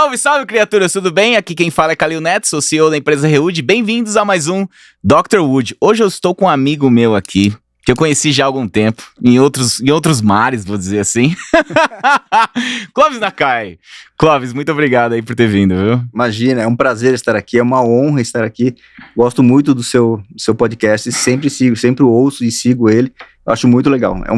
Salve, salve, criaturas, tudo bem? Aqui quem fala é Kalil Neto, sou CEO da empresa Rewood. Bem-vindos a mais um Dr. Wood. Hoje eu estou com um amigo meu aqui, que eu conheci já há algum tempo, em outros mares, vou dizer assim. Clóvis Nakai. Clóvis, muito obrigado aí por ter vindo, viu? Imagina, é um prazer estar aqui, é uma honra estar aqui. Gosto muito do seu podcast, sempre ouço e sigo ele. Eu acho muito legal. É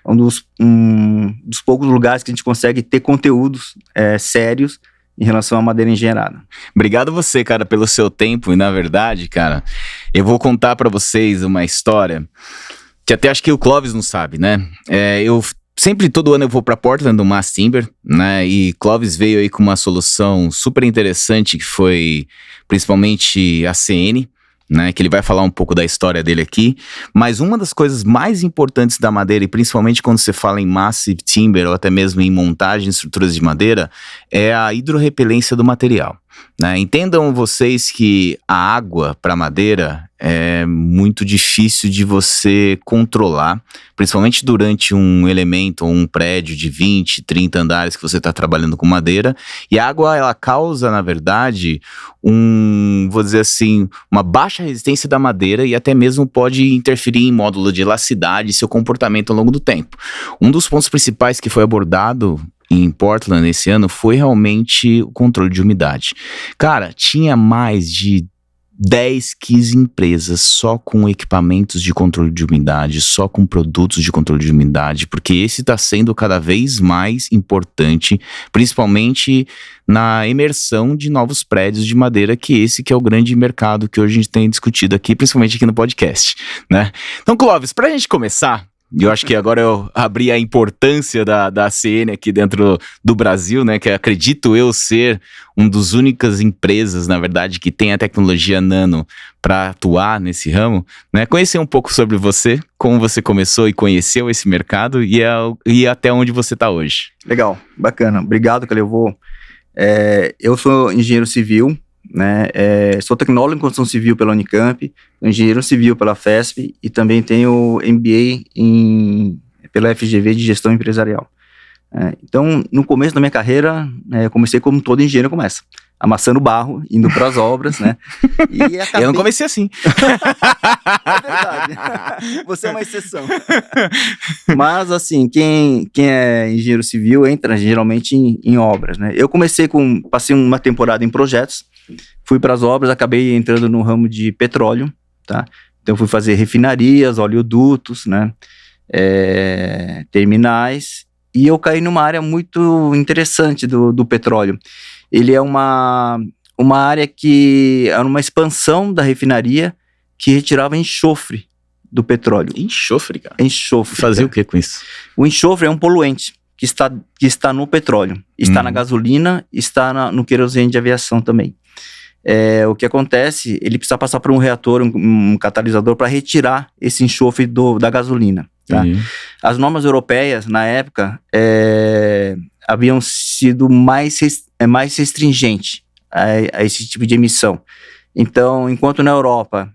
um dos poucos lugares que a gente consegue ter conteúdos sérios em relação à madeira engenheirada. Obrigado você, cara, pelo seu tempo. E na verdade, cara, eu vou contar pra vocês uma história que até acho que o Clóvis não sabe, né? Todo ano eu vou pra Portland, do Mass Timber, né? E Clóvis veio aí com uma solução super interessante, que foi principalmente a CN, né, que ele vai falar um pouco da história dele aqui, mas uma das coisas mais importantes da madeira, e principalmente quando você fala em massive timber ou até mesmo em montagem de estruturas de madeira, é a hidrorrepelência do material, né? Entendam vocês que a água para madeira é muito difícil de você controlar, principalmente durante um elemento ou um prédio de 20, 30 andares que você está trabalhando com madeira, e a água ela causa, na verdade, vou dizer assim, uma baixa resistência da madeira e até mesmo pode interferir em módulo de elasticidade e seu comportamento ao longo do tempo. Um dos pontos principais que foi abordado em Portland esse ano foi realmente o controle de umidade. Cara, tinha mais de 10, 15 empresas só com equipamentos de controle de umidade, só com produtos de controle de umidade, porque esse está sendo cada vez mais importante, principalmente na imersão de novos prédios de madeira, que é o grande mercado que hoje a gente tem discutido aqui, principalmente aqui no podcast, né? Então, Clóvis, para a gente começar, eu acho que agora eu abri a importância da CN aqui dentro do Brasil, né, que acredito eu ser uma das únicas empresas, na verdade, que tem a tecnologia nano para atuar nesse ramo, né, conhecer um pouco sobre você, como você começou e conheceu esse mercado e até onde você está hoje. Legal, bacana. Obrigado, Kalil. Eu sou engenheiro civil, né? Sou tecnólogo em construção civil pela Unicamp, engenheiro civil pela FESP e também tenho MBA pela FGV de gestão empresarial. Então, no começo da minha carreira, eu comecei como todo engenheiro começa, amassando barro, indo para as obras, né? E acabei... Eu não comecei assim. É verdade. Você é uma exceção. Mas, assim, quem é engenheiro civil entra geralmente em obras, né? Eu passei uma temporada em projetos, fui para as obras, acabei entrando no ramo de petróleo, tá? Então, fui fazer refinarias, oleodutos, né? Terminais, e eu caí numa área muito interessante do petróleo. Ele é uma área que era uma expansão da refinaria que retirava enxofre do petróleo. Enxofre, cara? Enxofre. Fazia o que com isso? O enxofre é um poluente que está no petróleo, está na gasolina, está no querosene de aviação também. O que acontece, ele precisa passar por um reator, um catalisador para retirar esse enxofre da gasolina. Tá? As normas europeias, na época, haviam sido mais restringentes a esse tipo de emissão. Então, enquanto na Europa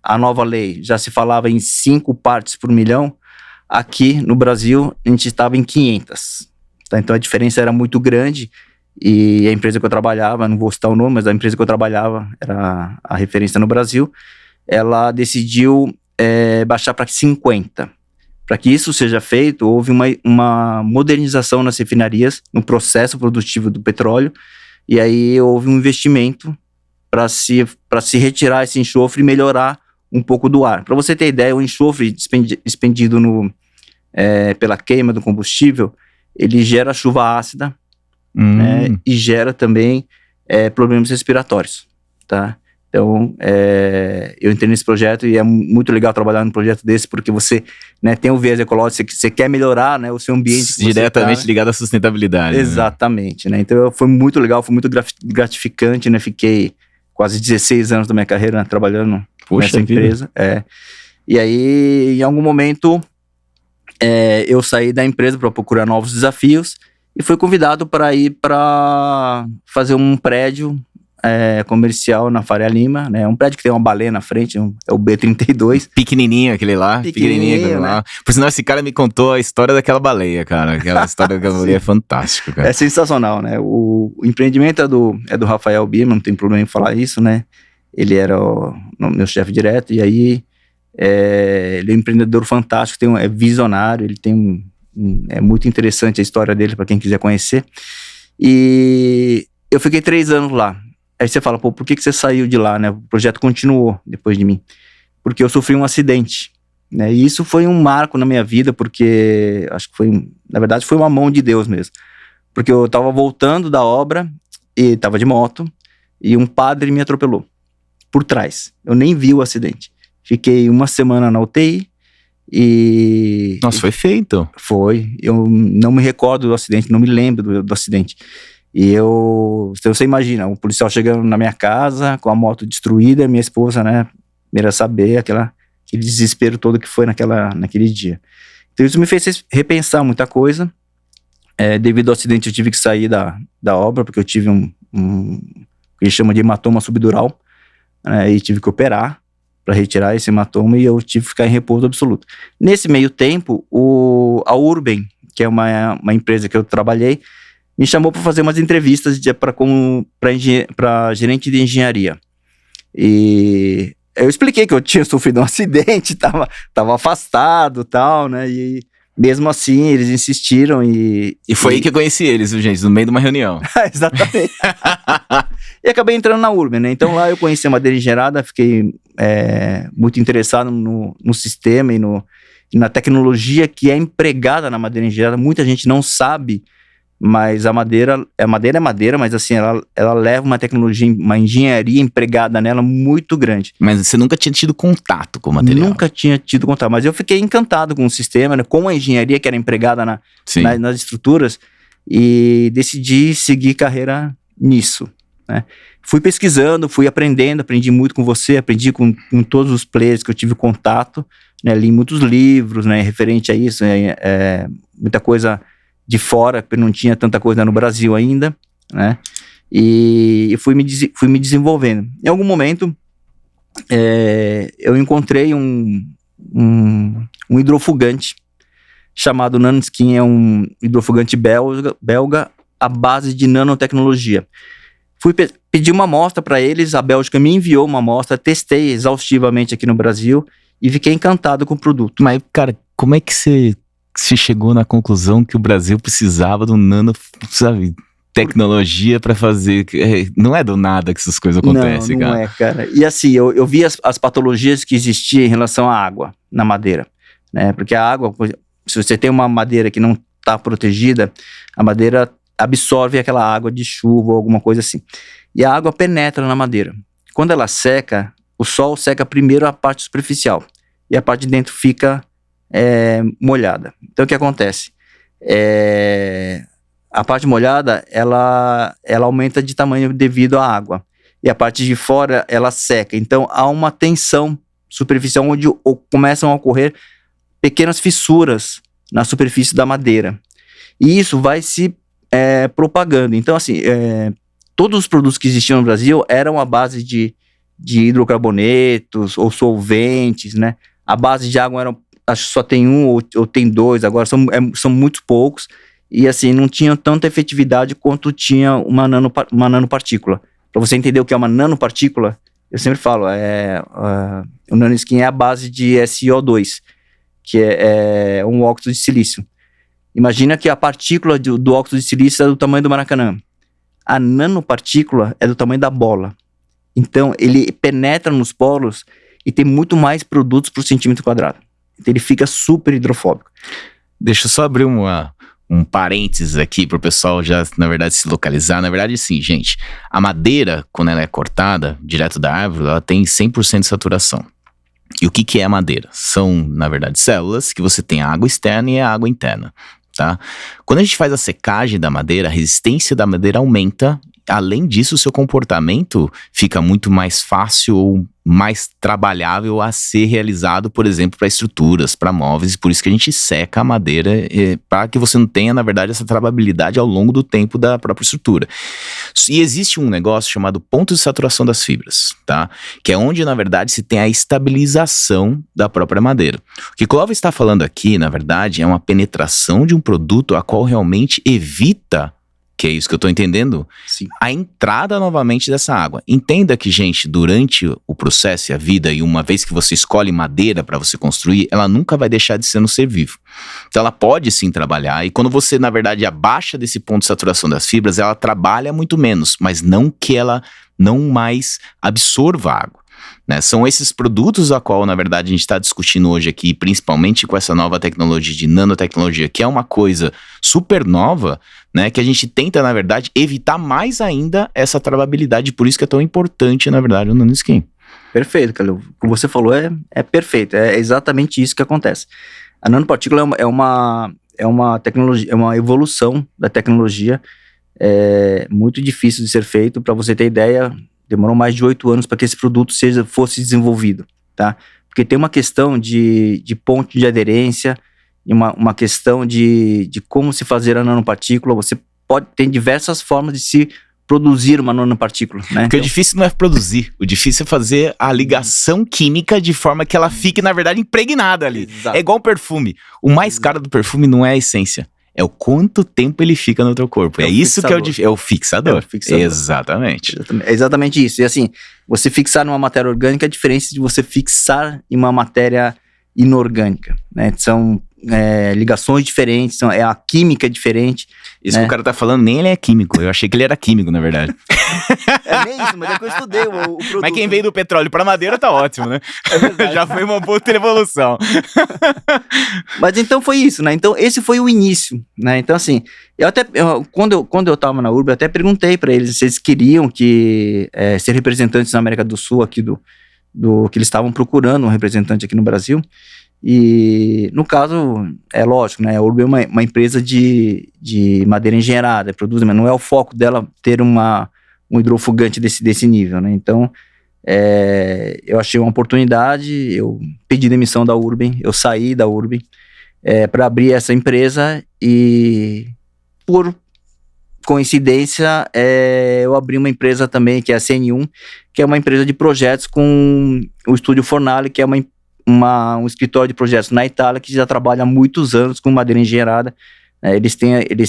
a nova lei já se falava em 5 partes por milhão, aqui no Brasil a gente estava em 500. Tá? Então a diferença era muito grande e a empresa que eu trabalhava, não vou citar o nome, mas a empresa que eu trabalhava era a referência no Brasil, ela decidiu baixar para 50. Para que isso seja feito, houve uma modernização nas refinarias, no processo produtivo do petróleo, e aí houve um investimento para se retirar esse enxofre e melhorar um pouco do ar. Para você ter ideia, o enxofre expendido pela queima do combustível, ele gera chuva ácida, né, e gera também problemas respiratórios, tá? Então, eu entrei nesse projeto e é muito legal trabalhar num projeto desse, porque você, né, tem o viés ecológico, você quer melhorar, né, o seu ambiente. Diretamente ligado à sustentabilidade. Exatamente, né? Então, foi muito legal, foi muito gratificante, né? Fiquei quase 16 anos da minha carreira, né, trabalhando nessa empresa. E aí, em algum momento, eu saí da empresa para procurar novos desafios e fui convidado para ir para fazer um prédio comercial na Faria Lima, né? Um prédio que tem uma baleia na frente, é o B32. Pequenininho aquele lá. Pequenininho aquele lá. Por sinal, esse cara me contou a história daquela baleia, cara. Aquela história daquela baleia é fantástica, cara. É sensacional, né? O empreendimento é do Rafael Birman, não tem problema em falar isso, né? Ele era o meu chefe direto, e aí ele é um empreendedor fantástico, é visionário, ele tem é muito interessante a história dele para quem quiser conhecer. E eu fiquei 3 anos lá. Aí você fala, pô, por que você saiu de lá, né? O projeto continuou depois de mim. Porque eu sofri um acidente, né? E isso foi um marco na minha vida, porque acho que na verdade foi uma mão de Deus mesmo. Porque eu tava voltando da obra, e tava de moto, e um padre me atropelou por trás. Eu nem vi o acidente. Fiquei 1 semana na UTI e... Nossa, foi feito. Foi. Eu não me recordo do acidente, não me lembro do acidente. E você imagina, um policial chegando na minha casa com a moto destruída, minha esposa, né, primeiro a saber aquele desespero todo que foi naquele dia. Então isso me fez repensar muita coisa. Devido ao acidente eu tive que sair da obra, porque eu tive um que eles chamam de hematoma subdural, né, e tive que operar para retirar esse hematoma, e eu tive que ficar em repouso absoluto. Nesse meio tempo, a Urben, que é uma empresa que eu trabalhei, me chamou para fazer umas entrevistas para gerente de engenharia. E eu expliquei que eu tinha sofrido um acidente, tava afastado e tal, né? E mesmo assim, eles insistiram e foi aí que eu conheci eles, viu, gente? No meio de uma reunião. Exatamente. E acabei entrando na Urben, né? Então lá eu conheci a madeira engenhada, fiquei muito interessado no sistema e na tecnologia que é empregada na madeira engenhada. Muita gente não sabe, mas a madeira é madeira, mas assim, ela leva uma tecnologia, uma engenharia empregada nela muito grande. Mas você nunca tinha tido contato com o material? Nunca tinha tido contato, mas eu fiquei encantado com o sistema, né, com a engenharia que era empregada nas estruturas, e decidi seguir carreira nisso, né. Fui pesquisando, fui aprendendo, aprendi muito com você, aprendi com todos os players que eu tive contato, né, li muitos livros, né, referente a isso, muita coisa de fora, porque não tinha tanta coisa no Brasil ainda, né, e fui me desenvolvendo. Em algum momento, eu encontrei um hidrofugante chamado Nanoskin, é um hidrofugante belga à base de nanotecnologia. Fui pedir uma amostra para eles, a Bélgica me enviou uma amostra, testei exaustivamente aqui no Brasil e fiquei encantado com o produto. Mas, cara, como é que você chegou na conclusão que o Brasil precisava de tecnologia para fazer? Não é do nada que essas coisas acontecem, cara. Não é, cara. E assim, eu vi as patologias que existiam em relação à água na madeira, né? Porque a água, se você tem uma madeira que não está protegida, a madeira absorve aquela água de chuva ou alguma coisa assim. E a água penetra na madeira. Quando ela seca, o sol seca primeiro a parte superficial e a parte de dentro fica molhada. Então o que acontece? A parte molhada ela aumenta de tamanho devido à água, e a parte de fora ela seca. Então há uma tensão superficial onde começam a ocorrer pequenas fissuras na superfície da madeira, e isso vai se propagando. Então assim, todos os produtos que existiam no Brasil eram à base de hidrocarbonetos ou solventes, né? A base de água acho que só tem um ou tem 2, agora são muito poucos, e assim, não tinha tanta efetividade quanto tinha uma nanopartícula. Para você entender o que é uma nanopartícula, eu sempre falo, o Nanoskin é a base de SiO2, que é um óxido de silício. Imagina que a partícula do óxido de silício é do tamanho do Maracanã. A nanopartícula é do tamanho da bola. Então, ele penetra nos poros e tem muito mais produtos por centímetro quadrado. Então ele fica super hidrofóbico. Deixa eu só abrir um parênteses aqui para o pessoal já, na verdade, se localizar. Na verdade, sim, gente, a madeira, quando ela é cortada direto da árvore, ela tem 100% de saturação. E o que é a madeira? São, na verdade, células que você tem a água externa e a água interna, tá? Quando a gente faz a secagem da madeira, a resistência da madeira aumenta além disso, o seu comportamento fica muito mais fácil ou mais trabalhável a ser realizado, por exemplo, para estruturas, para móveis, e por isso que a gente seca a madeira, para que você não tenha, na verdade, essa trabalhabilidade ao longo do tempo da própria estrutura. E existe um negócio chamado ponto de saturação das fibras, tá? Que é onde, na verdade, se tem a estabilização da própria madeira. O que Clóvis está falando aqui, na verdade, é uma penetração de um produto a qual realmente evita, que é isso que eu tô entendendo, Sim. a entrada novamente dessa água. Entenda que, gente, durante o processo e a vida, e uma vez que você escolhe madeira para você construir, ela nunca vai deixar de ser um ser vivo. Então ela pode sim trabalhar, e quando você, na verdade, abaixa desse ponto de saturação das fibras, ela trabalha muito menos, mas não que ela não mais absorva água. Né? São esses produtos a qual, na verdade, a gente está discutindo hoje aqui, principalmente com essa nova tecnologia de nanotecnologia, que é uma coisa super nova, né? Que a gente tenta, na verdade, evitar mais ainda essa travabilidade, por isso que é tão importante, na verdade, o nanoskin. Perfeito, Calil. O que você falou é perfeito, é exatamente isso que acontece. A nanopartícula é uma tecnologia, é uma evolução da tecnologia, muito difícil de ser feito. Para você ter ideia, demorou mais de 8 anos para que esse produto fosse desenvolvido, tá? Porque tem uma questão de ponto de aderência, e uma questão de como se fazer a nanopartícula. Você tem diversas formas de se produzir uma nanopartícula, né? Porque o difícil não é produzir, o difícil é fazer a ligação química de forma que ela fique, na verdade, impregnada ali. Exato. É igual perfume. O mais caro do perfume não é a essência, é o quanto tempo ele fica no teu corpo. É isso que é o difícil. É o fixador. Exatamente. É exatamente isso. E assim, você fixar numa matéria orgânica é diferente de você fixar em uma matéria inorgânica, né? São ligações diferentes, a química é diferente. Isso que o cara tá falando, nem ele é químico. Eu achei que ele era químico, na verdade. É nem isso, mas é que eu estudei o produto. Mas quem veio do petróleo pra madeira tá ótimo, né? É verdade. Já foi uma boa evolução. Mas então foi isso, né? Então esse foi o início, né? Então assim, quando eu tava na URB, eu até perguntei para eles se eles queriam ser representantes na América do Sul, aqui do que eles estavam procurando um representante aqui no Brasil. E no caso, é lógico, né? A URB é uma empresa de madeira engenheirada, produz, mas não é o foco dela ter um hidrofugante desse nível, né? Então, eu achei uma oportunidade, eu pedi demissão da URB, eu saí da URB para abrir essa empresa, e por coincidência, eu abri uma empresa também, que é a CN1, que é uma empresa de projetos com o Estúdio Fornale, que é um escritório de projetos na Itália, que já trabalha há muitos anos com madeira engenheirada. Eles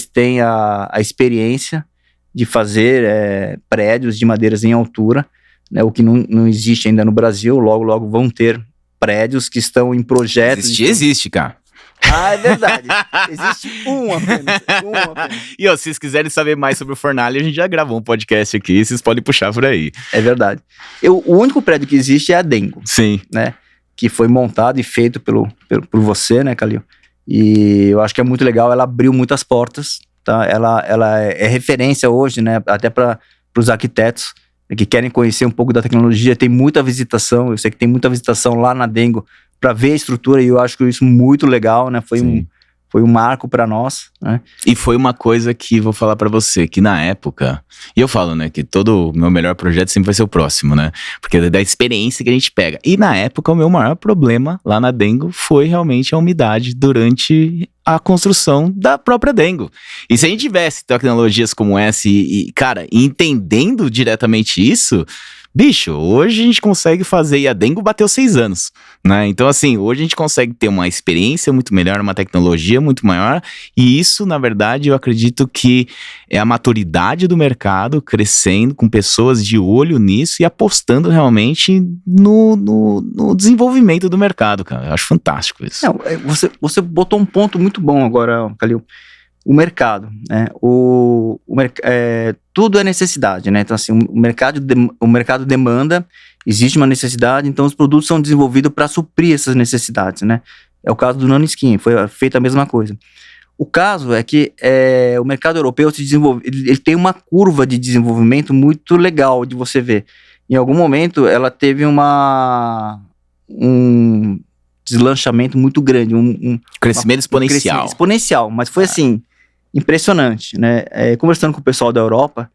têm a experiência de fazer prédios de madeiras em altura, né, o que não existe ainda no Brasil. Logo vão ter prédios que estão em projetos. Existe, cara. Ah, é verdade. Existe um apenas. E se vocês quiserem saber mais sobre o Fornale, a gente já gravou um podcast aqui, vocês podem puxar por aí. É verdade. O único prédio que existe é a Dengo. Sim. Né? Que foi montado e feito por você, né, Calil? E eu acho que é muito legal, ela abriu muitas portas, tá? Ela é referência hoje, né, até para os arquitetos que querem conhecer um pouco da tecnologia. Tem muita visitação, eu sei que tem muita visitação lá na Dengo para ver a estrutura, e eu acho isso muito legal, né? Foi um marco para nós, né? E foi uma coisa que vou falar para você, que na época, e eu falo, né, que todo o meu melhor projeto sempre vai ser o próximo, né? Porque é da experiência que a gente pega. E na época, o meu maior problema lá na Dengo foi realmente a umidade durante a construção da própria Dengo. E se a gente tivesse tecnologias como essa cara, entendendo diretamente isso, bicho, hoje a gente consegue fazer, e a Dengo bateu 6 anos, né? Então, assim, hoje a gente consegue ter uma experiência muito melhor, uma tecnologia muito maior, e isso, na verdade, eu acredito que é a maturidade do mercado crescendo, com pessoas de olho nisso e apostando realmente no desenvolvimento do mercado, cara. Eu acho fantástico isso. Não, você botou um ponto muito bom agora, Calil. O mercado, né? Tudo é necessidade, né? Então, assim, o mercado demanda, existe uma necessidade, então os produtos são desenvolvidos para suprir essas necessidades, né? É o caso do nanoskin, foi feita a mesma coisa. O caso é que o mercado europeu se desenvolve, ele tem uma curva de desenvolvimento muito legal de você ver. Em algum momento, ela teve um deslanchamento muito grande, crescimento exponencial. Crescimento exponencial, mas foi assim, impressionante, né? Conversando com o pessoal da Europa,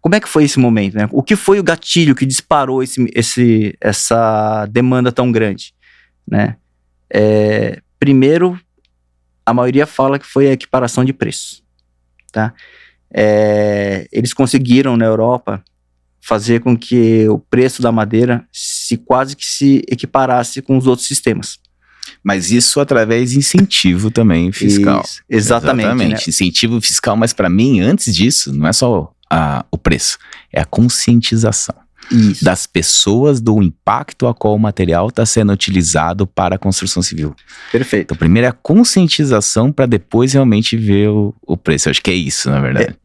como é que foi esse momento, né? O que foi o gatilho que disparou essa demanda tão grande, né? Primeiro, a maioria fala que foi a equiparação de preço, tá? Eles conseguiram na Europa fazer com que o preço da madeira quase que se equiparasse com os outros sistemas. Mas isso através de incentivo também fiscal. Isso, exatamente. Né? Incentivo fiscal, mas para mim, antes disso, não é só o preço, é a conscientização das pessoas do impacto a qual o material está sendo utilizado para a construção civil. Perfeito. Então, primeiro é a conscientização para depois realmente ver o preço. Eu acho que é isso, na verdade.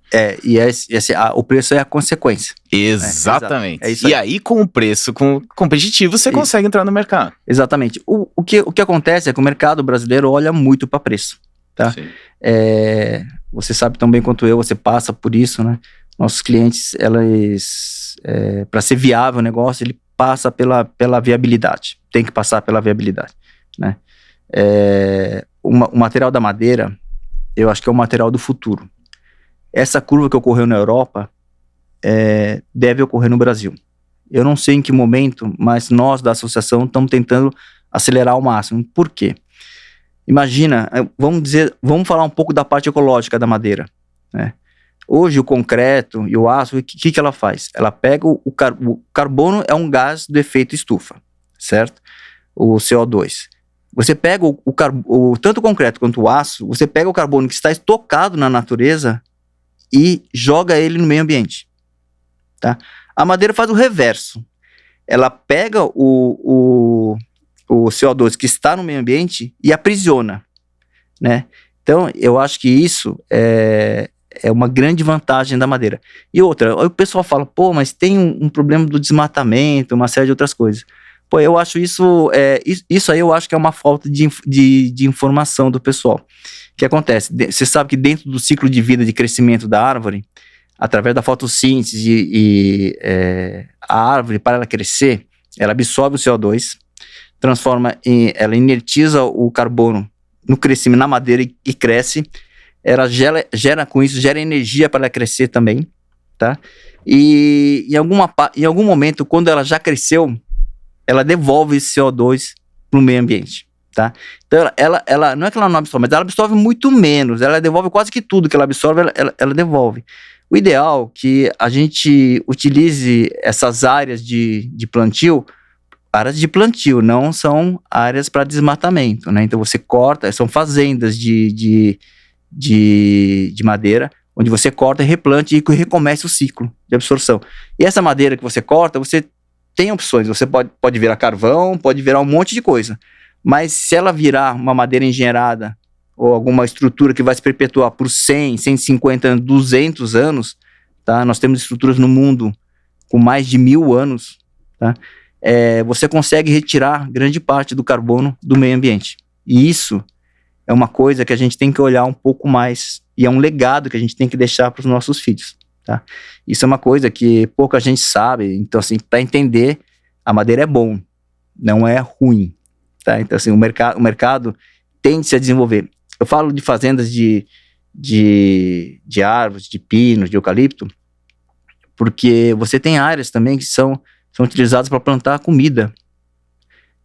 O preço é a consequência. Exatamente. É isso aí. E aí, com o preço competitivo, você consegue entrar no mercado. Exatamente. O que acontece é que o mercado brasileiro olha muito para preço, tá? Você sabe tão bem quanto eu, você passa por isso, né? Nossos clientes, para ser viável o negócio, ele passa pela viabilidade. Tem que passar pela viabilidade, né? O material da madeira, eu acho que é o material do futuro. Essa curva que ocorreu na Europa deve ocorrer no Brasil. Eu não sei em que momento, mas nós da associação estamos tentando acelerar ao máximo. Por quê? Imagina, vamos falar um pouco da parte ecológica da madeira, né? Hoje o concreto e o aço, o que ela faz? Ela pega o carbono, é um gás do efeito estufa, certo? O CO2. Você pega tanto o concreto quanto o aço, você pega o carbono que está estocado na natureza e joga ele no meio ambiente, tá? A madeira faz o reverso. Ela pega o CO2 que está no meio ambiente e aprisiona, né? Então, eu acho que isso é uma grande vantagem da madeira. E outra, o pessoal fala, pô, mas tem um problema do desmatamento, uma série de outras coisas. Pô, eu acho isso aí eu acho que é uma falta de informação do pessoal. O que acontece? Você sabe que dentro do ciclo de vida de crescimento da árvore, através da fotossíntese a árvore, para ela crescer, ela absorve o CO2, ela inertiza o carbono no crescimento, na madeira e cresce. Ela gera com isso, gera energia para ela crescer também, tá? E em algum momento, quando ela já cresceu, ela devolve esse CO2 para o meio ambiente, tá? Então, ela não é que ela não absorve, mas ela absorve muito menos, ela devolve quase que tudo que ela absorve, ela devolve. O ideal é que a gente utilize essas áreas de plantio, não são áreas para desmatamento, né? Então, você corta, são fazendas de madeira, onde você corta, replante e recomeça o ciclo de absorção. E essa madeira que você corta, você tem opções, você pode virar carvão, pode virar um monte de coisa, mas se ela virar uma madeira engenheirada ou alguma estrutura que vai se perpetuar por 100, 150 anos, 200 anos, tá? Nós temos estruturas no mundo com mais de 1000 anos, tá? Você consegue retirar grande parte do carbono do meio ambiente. E isso é uma coisa que a gente tem que olhar um pouco mais, e é um legado que a gente tem que deixar para os nossos filhos, tá? Isso é uma coisa que pouca gente sabe. Então, assim, para entender, a madeira é bom, não é ruim, tá? Então, assim, o mercado tende-se a desenvolver. Eu falo de fazendas de árvores, de pinos, de eucalipto, porque você tem áreas também que são utilizadas para plantar comida.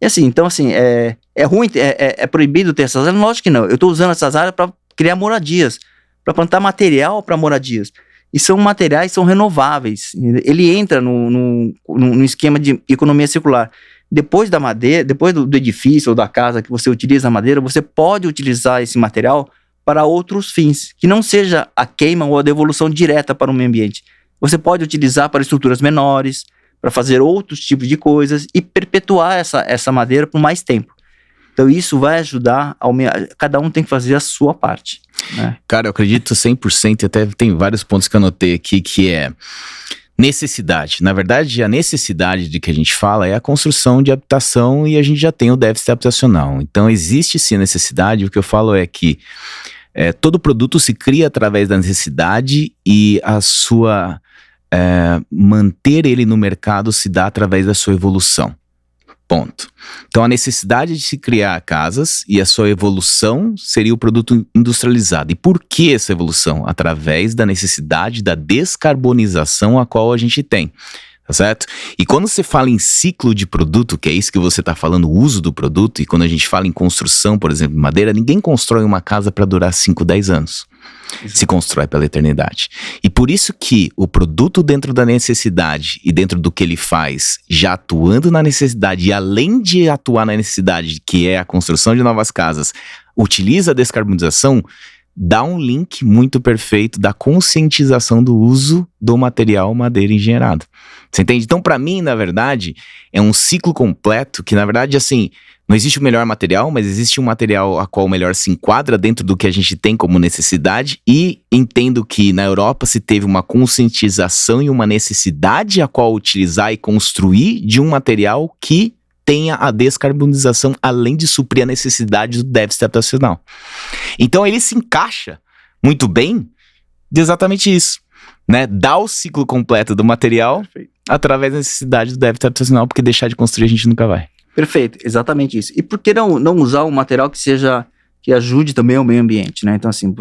E assim, então assim, é ruim, é proibido ter essas áreas? Lógico que não. Eu estou usando essas áreas para criar moradias, para plantar material para moradias. E são materiais, são renováveis. Ele entra no esquema de economia circular. Depois da madeira, depois do edifício ou da casa que você utiliza a madeira, você pode utilizar esse material para outros fins, que não seja a queima ou a devolução direta para o meio ambiente. Você pode utilizar para estruturas menores, para fazer outros tipos de coisas e perpetuar essa madeira por mais tempo. Então isso vai ajudar, cada um tem que fazer a sua parte, né? Cara, eu acredito 100%, e até tem vários pontos que eu anotei aqui, que é necessidade. Na verdade, a necessidade de que a gente fala é a construção de habitação, e a gente já tem o déficit habitacional. Então existe sim a necessidade. O que eu falo é que todo produto se cria através da necessidade, e a sua manter ele no mercado se dá através da sua evolução. Ponto. Então a necessidade de se criar casas e a sua evolução seria o produto industrializado. E por que essa evolução? Através da necessidade da descarbonização a qual a gente tem. Tá certo? E quando você fala em ciclo de produto, que é isso que você está falando, o uso do produto, e quando a gente fala em construção, por exemplo, madeira, ninguém constrói uma casa para durar 5, 10 anos. Se constrói pela eternidade. E por isso que o produto dentro da necessidade e dentro do que ele faz, já atuando na necessidade e além de atuar na necessidade, que é a construção de novas casas, utiliza a descarbonização, dá um link muito perfeito da conscientização do uso do material madeira engenheirado. Você entende? Então, para mim, na verdade, é um ciclo completo que, na verdade, assim, não existe o melhor material, mas existe um material a qual melhor se enquadra dentro do que a gente tem como necessidade, e entendo que na Europa se teve uma conscientização e uma necessidade a qual utilizar e construir de um material que tenha a descarbonização, além de suprir a necessidade do déficit habitacional. Então ele se encaixa muito bem de exatamente isso, né? Dá o ciclo completo do material. Perfeito. Através da necessidade do déficit habitacional, porque deixar de construir a gente nunca vai. Perfeito, exatamente isso. E por que não usar um material que ajude também ao meio ambiente, né? Então assim,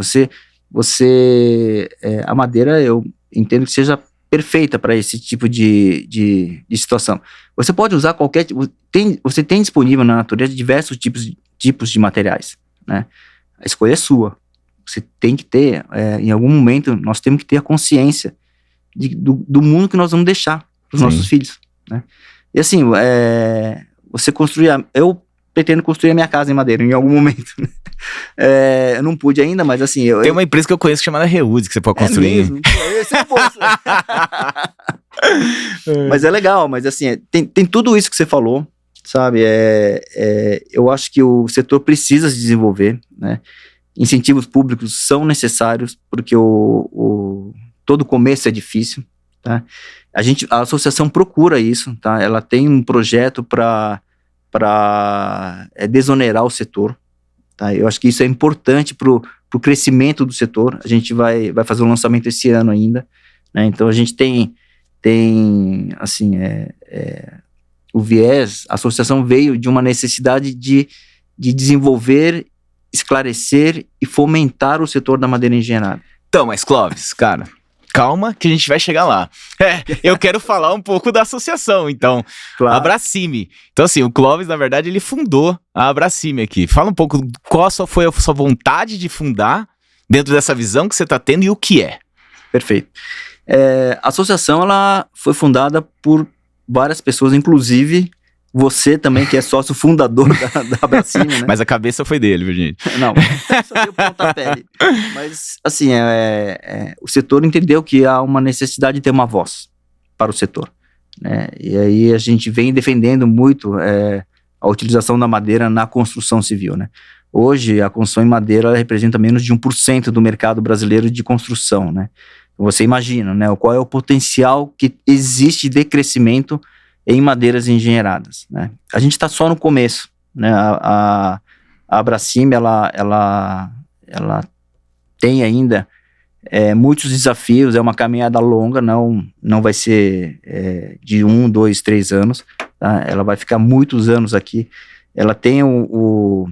a madeira eu entendo que seja perfeita para esse tipo de situação. Você pode usar qualquer tipo, você tem disponível na natureza diversos tipos de materiais, né? A escolha é sua. Você tem que ter, em algum momento, nós temos que ter a consciência do mundo que nós vamos deixar para os nossos filhos, né? E assim, eu pretendo construir a minha casa em madeira em algum momento. Eu não pude ainda, mas assim... Tem uma empresa que eu conheço chamada Reude, que você pode construir. É mesmo? Esse é bom. Mas é legal, mas assim, tem tudo isso que você falou, sabe? Eu acho que o setor precisa se desenvolver, né? Incentivos públicos são necessários, porque todo começo é difícil, tá? A associação procura isso, tá? Ela tem um projeto para desonerar o setor, tá? Eu acho que isso é importante para o crescimento do setor. A gente vai fazer um lançamento esse ano ainda, né? Então a gente tem assim, o viés, a associação veio de uma necessidade de desenvolver, esclarecer e fomentar o setor da madeira engenheirada. Então, mas Clóvis, cara, calma que a gente vai chegar lá. Eu quero falar um pouco da associação, então. Claro. Abracime. Então, assim, o Clóvis, na verdade, ele fundou a Abracime aqui. Fala um pouco qual foi a sua vontade de fundar dentro dessa visão que você está tendo e o que é. Perfeito. A associação, ela foi fundada por várias pessoas, inclusive você também, que é sócio fundador da Abracime, né? Mas a cabeça foi dele, Virgínia. Não, só deu pontapé. Mas, assim, o setor entendeu que há uma necessidade de ter uma voz para o setor, né? E aí a gente vem defendendo muito a utilização da madeira na construção civil, né? Hoje, a construção em madeira ela representa menos de 1% do mercado brasileiro de construção, né? Você imagina, né? Qual é o potencial que existe de crescimento em madeiras engenheiradas, né? A gente está só no começo, né? A Abracime, ela tem ainda muitos desafios, é uma caminhada longa, não vai ser de 1, 2, 3 anos, tá? Ela vai ficar muitos anos aqui. Ela tem o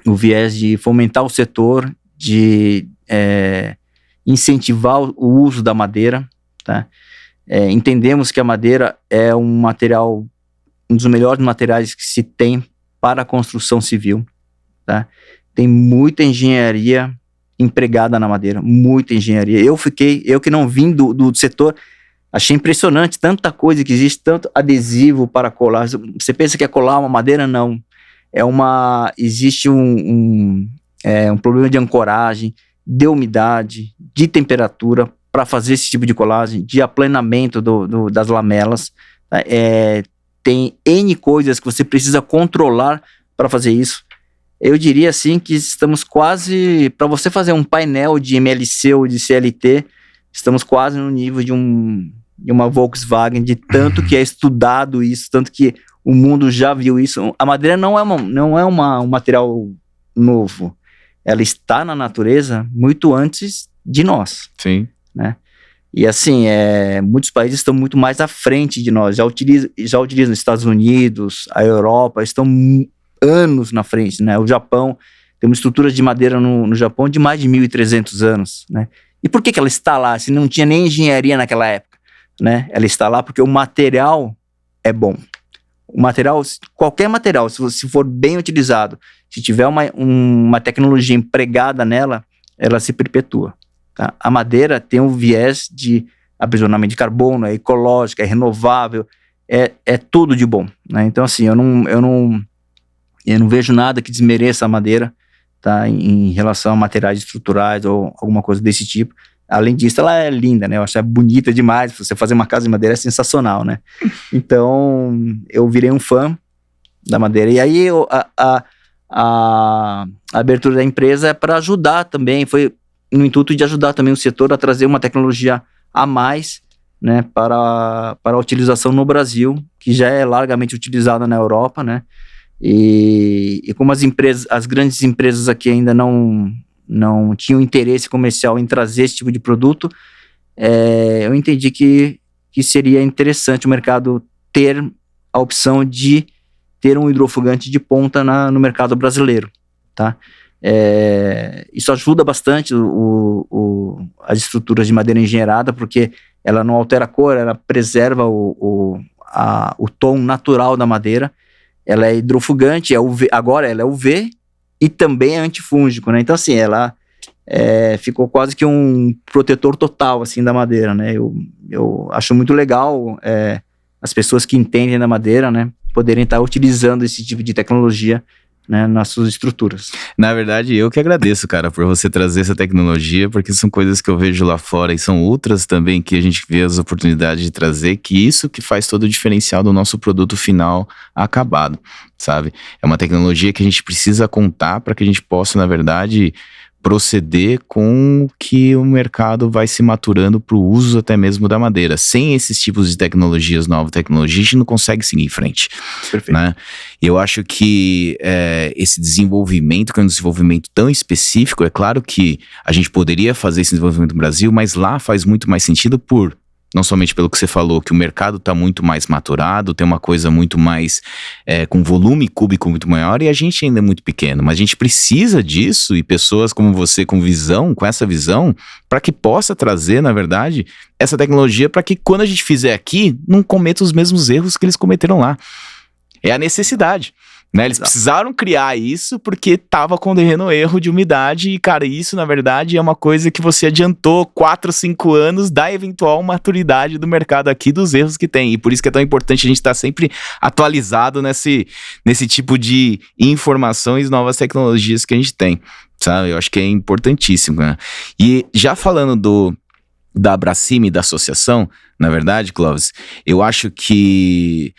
viés de fomentar o setor, de incentivar o uso da madeira, tá? Entendemos que a madeira é um material, um dos melhores materiais que se tem para a construção civil, tá? Tem muita engenharia empregada na madeira, muita engenharia. Eu que não vim do setor, achei impressionante tanta coisa que existe, tanto adesivo para colar. Você pensa que é colar uma madeira? Não. Existe um problema de ancoragem, de umidade, de temperatura, para fazer esse tipo de colagem, de aplanamento das lamelas. Tem N coisas que você precisa controlar para fazer isso. Eu diria assim que estamos quase, para você fazer um painel de MLC ou de CLT, estamos quase no nível de uma Volkswagen, de tanto que é estudado isso, tanto que o mundo já viu isso. A madeira não é um material novo. Ela está na natureza muito antes de nós. Sim. Né? E assim, muitos países estão muito mais à frente de nós, já utilizam os Estados Unidos, a Europa, estão anos na frente, né? O Japão, tem uma estrutura de madeira no Japão de mais de 1.300 anos, né? E por que ela está lá, se não tinha nem engenharia naquela época, né? Ela está lá porque o material é bom. O material, qualquer material, se for bem utilizado, se tiver uma tecnologia empregada nela, ela se perpetua. Tá? A madeira tem um viés de aprisionamento de carbono, é ecológica, é renovável, é tudo de bom, né? Então, assim, eu não vejo nada que desmereça a madeira, tá? Em relação a materiais estruturais ou alguma coisa desse tipo. Além disso, ela é linda, né? Eu acho bonita demais. Você fazer uma casa de madeira é sensacional, né? Então, eu virei um fã da madeira. E aí, a abertura da empresa é para ajudar também, foi no intuito de ajudar também o setor a trazer uma tecnologia a mais, né, para a utilização no Brasil, que já é largamente utilizada na Europa, né, e como as grandes empresas aqui ainda não tinham interesse comercial em trazer esse tipo de produto, eu entendi que seria interessante o mercado ter a opção de ter um hidrofugante de ponta no mercado brasileiro, tá? Isso ajuda bastante as estruturas de madeira engenheirada, porque ela não altera a cor, ela preserva o tom natural da madeira. Ela é hidrofugante, agora ela é UV e também é antifúngico, né? Então, assim, ela ficou quase que um protetor total, assim, da madeira, né? Eu acho muito legal as pessoas que entendem da madeira, né, poderem estar utilizando esse tipo de tecnologia, né, nas suas estruturas. Na verdade, eu que agradeço, cara, por você trazer essa tecnologia, porque são coisas que eu vejo lá fora e são outras também que a gente vê as oportunidades de trazer, que isso que faz todo o diferencial do nosso produto final acabado, sabe? É uma tecnologia que a gente precisa contar para que a gente possa, na verdade, proceder com que o mercado vai se maturando para o uso até mesmo da madeira. Sem esses tipos de tecnologias, nova tecnologia, a gente não consegue seguir em frente. Perfeito. Né? Eu acho que esse desenvolvimento, que é um desenvolvimento tão específico, é claro que a gente poderia fazer esse desenvolvimento no Brasil, mas lá faz muito mais sentido não somente pelo que você falou, que o mercado está muito mais maturado, tem uma coisa muito mais, com volume cúbico muito maior, e a gente ainda é muito pequeno, mas a gente precisa disso, e pessoas como você com essa visão, para que possa trazer, na verdade, essa tecnologia para que quando a gente fizer aqui, não cometa os mesmos erros que eles cometeram lá. É a necessidade. Né? Eles precisaram criar isso porque estava concorrendo erro de umidade e, cara, isso na verdade é uma coisa que você adiantou 4, 5 anos da eventual maturidade do mercado aqui, dos erros que tem, e por isso que é tão importante a gente estar sempre atualizado nesse tipo de informações e novas tecnologias que a gente tem, sabe? Eu acho que é importantíssimo, né? E já falando da Abracime, da associação, na verdade, Clóvis, eu acho que,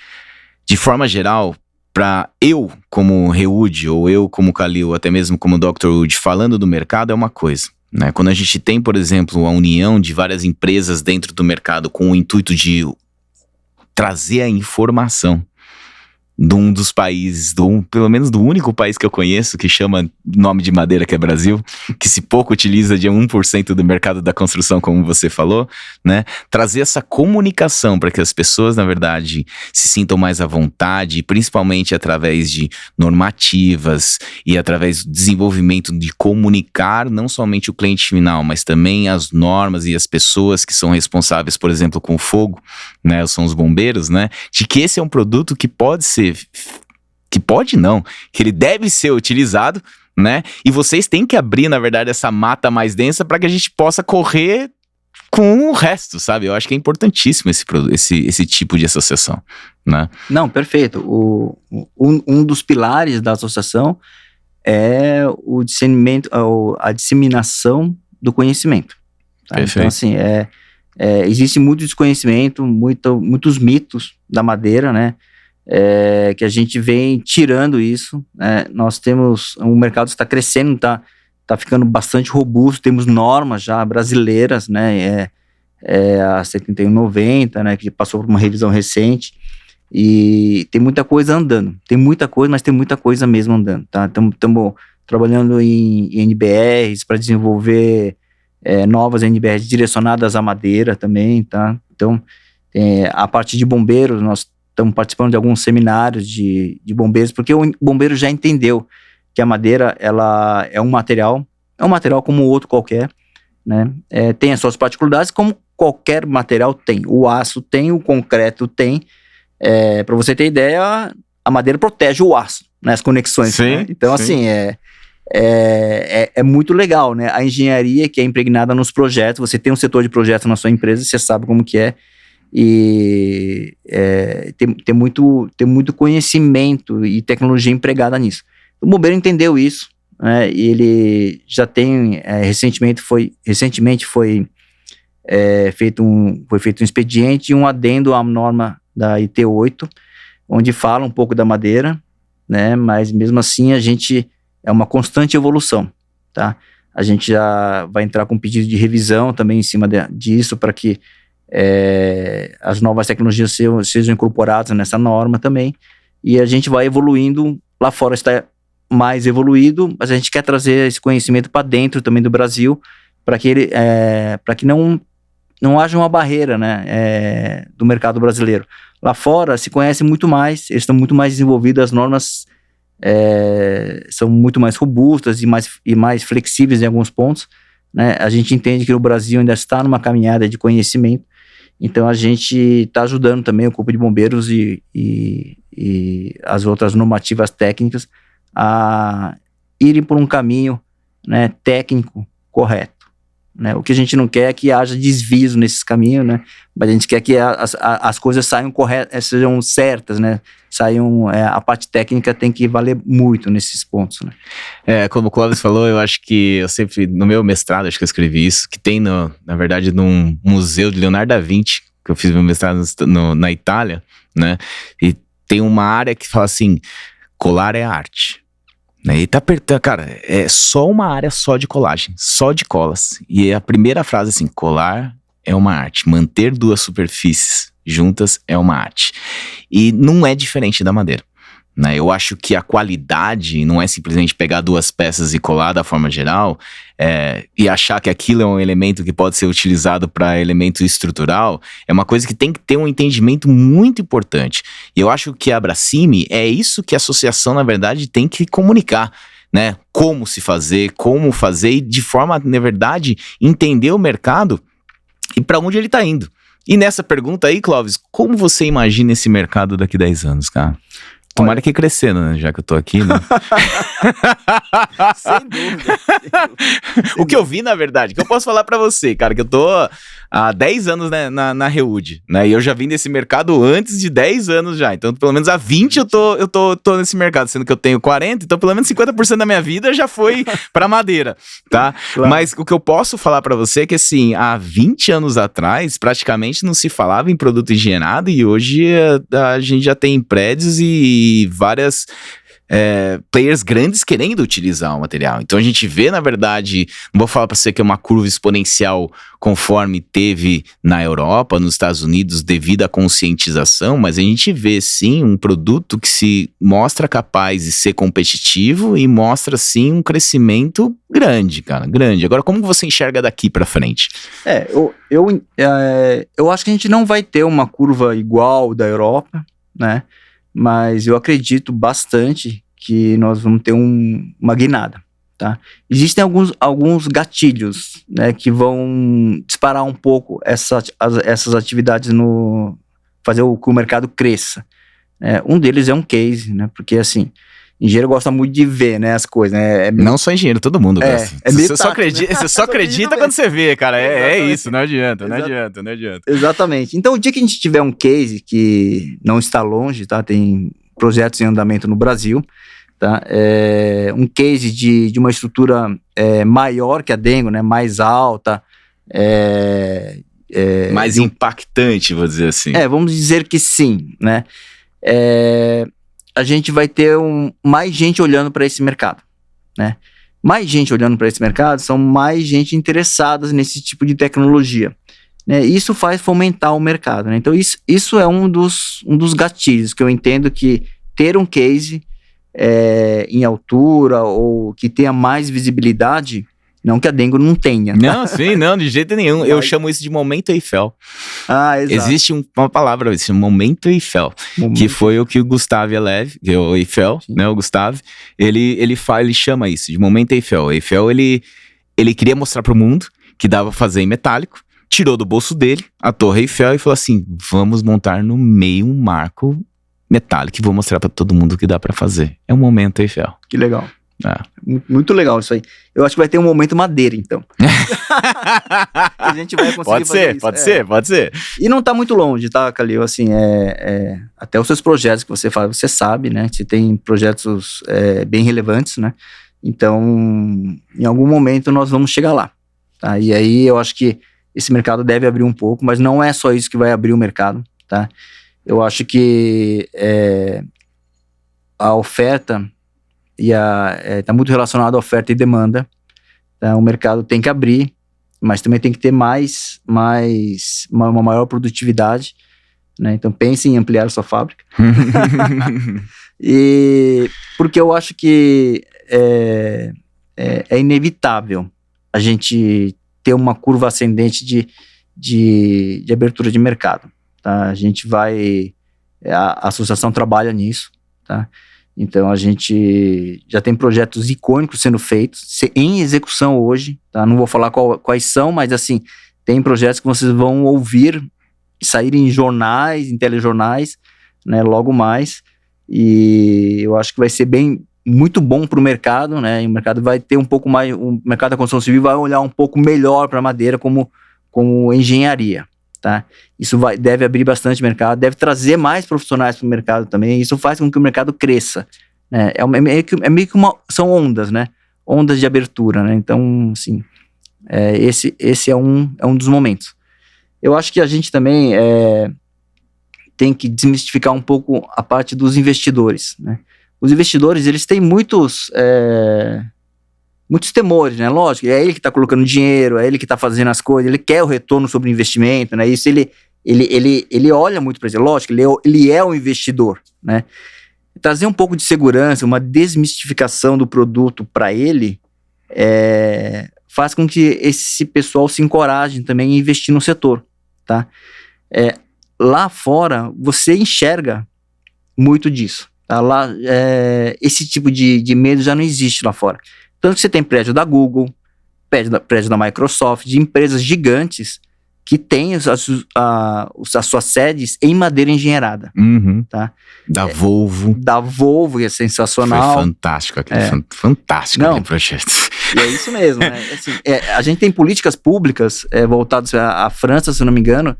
de forma geral, para eu como Reud, ou eu como Kalil, ou até mesmo como Dr. Wood, falando do mercado é uma coisa, né? Quando a gente tem, por exemplo, a união de várias empresas dentro do mercado com o intuito de trazer a informação de um dos países, pelo menos do único país que eu conheço que chama nome de madeira, que é Brasil, que se pouco utiliza de 1% do mercado da construção, como você falou, né? Trazer essa comunicação para que as pessoas, na verdade, se sintam mais à vontade, principalmente através de normativas e através do desenvolvimento de comunicar não somente o cliente final, mas também as normas e as pessoas que são responsáveis, por exemplo, com o fogo, né? São os bombeiros, né? De que esse é um produto que que ele deve ser utilizado, né? E vocês têm que abrir, na verdade, essa mata mais densa para que a gente possa correr com o resto, sabe? Eu acho que é importantíssimo esse tipo de associação, né? Não, perfeito. Um dos pilares da associação é o discernimento, a disseminação do conhecimento. Tá? Então, assim, existe muito desconhecimento, muitos mitos da madeira, né? Que a gente vem tirando isso, né? Nós temos, o mercado está crescendo, tá ficando bastante robusto, temos normas já brasileiras, né? A 7190, né? Que passou por uma revisão recente, e tem muita coisa andando, mas tem muita coisa mesmo andando, tá? Estamos trabalhando em NBRs para desenvolver novas NBRs direcionadas à madeira também, tá? Então, a parte de bombeiros, nós estamos participando de alguns seminários de bombeiros, porque o bombeiro já entendeu que a madeira, ela é um material como outro qualquer, né? Tem as suas particularidades, como qualquer material tem. O aço tem, o concreto tem. Para você ter ideia, a madeira protege o aço, né? As conexões. Sim, né? Então, sim. assim, é muito legal, né? A engenharia que é impregnada nos projetos, você tem um setor de projetos na sua empresa, você sabe como que é, e tem muito conhecimento e tecnologia empregada nisso. O bombeiro entendeu isso, né? E ele já tem, recentemente foi feito um expediente e um adendo à norma da IT8, onde fala um pouco da madeira, né? Mas mesmo assim é uma constante evolução, tá? A gente já vai entrar com um pedido de revisão também em cima disso, para que as novas tecnologias sejam incorporadas nessa norma também, e a gente vai evoluindo. Lá fora está mais evoluído, mas a gente quer trazer esse conhecimento para dentro também do Brasil, para que não haja uma barreira, né, do mercado brasileiro. Lá fora se conhece muito mais, eles estão muito mais desenvolvidos, as normas são muito mais robustas e mais flexíveis em alguns pontos, né? A gente entende que o Brasil ainda está numa caminhada de conhecimento, então a gente está ajudando também o Corpo de Bombeiros e as outras normativas técnicas a irem por um caminho, né, técnico correto. Né? O que a gente não quer é que haja desvios nesses caminhos, né? Mas a gente quer que as coisas saiam corretas, sejam certas, né? A parte técnica tem que valer muito nesses pontos, né? Como o Clóvis falou, eu acho que eu sempre, no meu mestrado, acho que eu escrevi isso, que tem, na verdade, num museu de Leonardo da Vinci, que eu fiz meu mestrado na Itália, né? E tem uma área que fala assim, colar é arte. E tá apertando, cara, é só uma área só de colagem, só de colas. E a primeira frase assim, colar é uma arte, manter duas superfícies juntas é uma arte. E não é diferente da madeira, né? Eu acho que a qualidade não é simplesmente pegar duas peças e colar da forma geral, e achar que aquilo é um elemento que pode ser utilizado para elemento estrutural, é uma coisa que tem que ter um entendimento muito importante. E eu acho que a Abracime é isso que a associação, na verdade, tem que comunicar, né? Como se fazer, como fazer e de forma, na verdade, entender o mercado e para onde ele está indo. E nessa pergunta aí, Clóvis, como você imagina esse mercado daqui 10 anos, cara? Tomara que crescendo, né? Já que eu tô aqui, né? Sem dúvida. O que eu vi, na verdade, que eu posso falar pra você, cara, que eu tô há 10 anos, né, na Reúd, né? E eu já vim desse mercado antes de 10 anos já. Então, pelo menos há 20 eu tô nesse mercado, sendo que eu tenho 40, então pelo menos 50% da minha vida já foi pra madeira, tá? Claro. Mas o que eu posso falar pra você é que, assim, há 20 anos atrás, praticamente não se falava em produto higienado, e hoje a gente já tem prédios e várias players grandes querendo utilizar o material. Então a gente vê, na verdade, não vou falar para você que é uma curva exponencial conforme teve na Europa, nos Estados Unidos, devido à conscientização, mas a gente vê sim um produto que se mostra capaz de ser competitivo e mostra sim um crescimento grande, cara, grande. Agora, como você enxerga daqui para frente? Eu acho que a gente não vai ter uma curva igual da Europa, né? Mas eu acredito bastante que nós vamos ter uma guinada, tá? Existem alguns gatilhos, né, que vão disparar um pouco essas atividades fazer que o mercado cresça. Um deles é um case, né? Porque, assim, engenheiro gosta muito de ver, né, as coisas, né? Não só engenheiro, todo mundo gosta. Você só né? acredita quando você vê, cara. É isso, não adianta. Exatamente. Então, o dia que a gente tiver um case que não está longe, tá? Tem projetos em andamento no Brasil, tá? Um case de uma estrutura maior que a Dengo, né? Mais alta, mais impactante, vou dizer assim. Vamos dizer que sim, né? A gente vai ter mais gente olhando para esse mercado, né? Mais gente olhando para esse mercado são mais gente interessada nesse tipo de tecnologia, né? Isso faz fomentar o mercado, né? Então isso é um dos gatilhos que eu entendo que ter um case em altura ou que tenha mais visibilidade Não que a Dengo não tenha. Não, sim, não, de jeito nenhum. Eu chamo isso de momento Eiffel. Exato. Existe uma palavra, esse momento Eiffel, que foi o que o Gustavo Elev, que é o Eiffel, né, o Gustavo, ele chama isso de momento Eiffel. Eiffel, ele queria mostrar pro mundo que dava pra fazer em metálico, tirou do bolso dele a Torre Eiffel e falou assim, vamos montar no meio um marco metálico e vou mostrar pra todo mundo o que dá pra fazer. É um momento Eiffel. Que legal. Muito legal isso aí. Eu acho que vai ter um momento madeira, então. A gente vai conseguir fazer isso. Pode ser. E não tá muito longe, tá, Calil? Assim, até os seus projetos que você faz, você sabe, né? Você tem projetos bem relevantes, né? Então, em algum momento nós vamos chegar lá, tá? E aí eu acho que esse mercado deve abrir um pouco, mas não é só isso que vai abrir o mercado, tá? Eu acho que a oferta tá muito relacionado à oferta e demanda. Tá? O mercado tem que abrir, mas também tem que ter uma maior produtividade, né? Então pense em ampliar a sua fábrica. E porque eu acho que é inevitável a gente ter uma curva ascendente de abertura de mercado. Tá? A gente a associação trabalha nisso, tá? Então a gente já tem projetos icônicos sendo feitos, em execução hoje, tá? Não vou falar quais são, mas assim, tem projetos que vocês vão ouvir sair em jornais, em telejornais, né, logo mais, e eu acho que vai ser muito bom para o mercado, né? E o mercado vai ter um pouco mais, o mercado da construção civil vai olhar um pouco melhor para a madeira como engenharia. Tá? Isso deve abrir bastante mercado, deve trazer mais profissionais para o mercado também, isso faz com que o mercado cresça, né? É meio que são ondas, né? Ondas de abertura, né? Então, assim, esse é um dos momentos. Eu acho que a gente também tem que desmistificar um pouco a parte dos investidores, né? Os investidores, eles têm muitos temores, né? Lógico, é ele que está colocando dinheiro, é ele que está fazendo as coisas, ele quer o retorno sobre o investimento, né? Isso ele olha muito para isso. Lógico, ele é um investidor, né? Trazer um pouco de segurança, uma desmistificação do produto para ele, faz com que esse pessoal se encoraje também a investir no setor, tá? Lá fora, você enxerga muito disso, tá? Lá, esse tipo de medo já não existe lá fora. Tanto que você tem prédio da Google, prédio da Microsoft, de empresas gigantes que têm as suas sedes em madeira engenheirada. Uhum. Tá? Da Volvo. Da Volvo, que é sensacional. Foi fantástico aquele projeto. E é isso mesmo, né? Assim, a gente tem políticas públicas voltadas à França, se eu não me engano,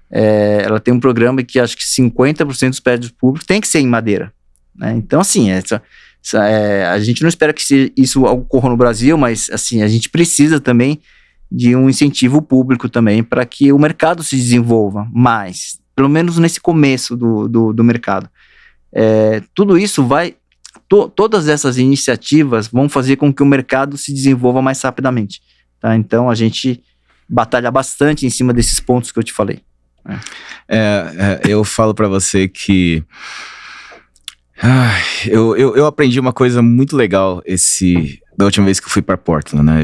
ela tem um programa que acho que 50% dos prédios públicos tem que ser em madeira. Né? Então, assim, a gente não espera que isso ocorra no Brasil, mas assim, a gente precisa também de um incentivo público também para que o mercado se desenvolva mais, pelo menos nesse começo do mercado. Tudo isso todas essas iniciativas vão fazer com que o mercado se desenvolva mais rapidamente. Tá? Então a gente batalha bastante em cima desses pontos que eu te falei. Eu falo para você que eu aprendi uma coisa muito legal da última vez que eu fui para Portland, né?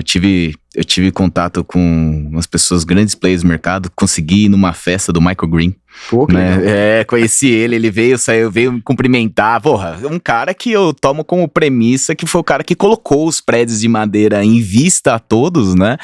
Eu tive contato com umas pessoas, grandes players do mercado, consegui ir numa festa do Michael Green. Pô, que legal. Conheci ele veio me cumprimentar. Porra, um cara que eu tomo como premissa que foi o cara que colocou os prédios de madeira em vista a todos, né?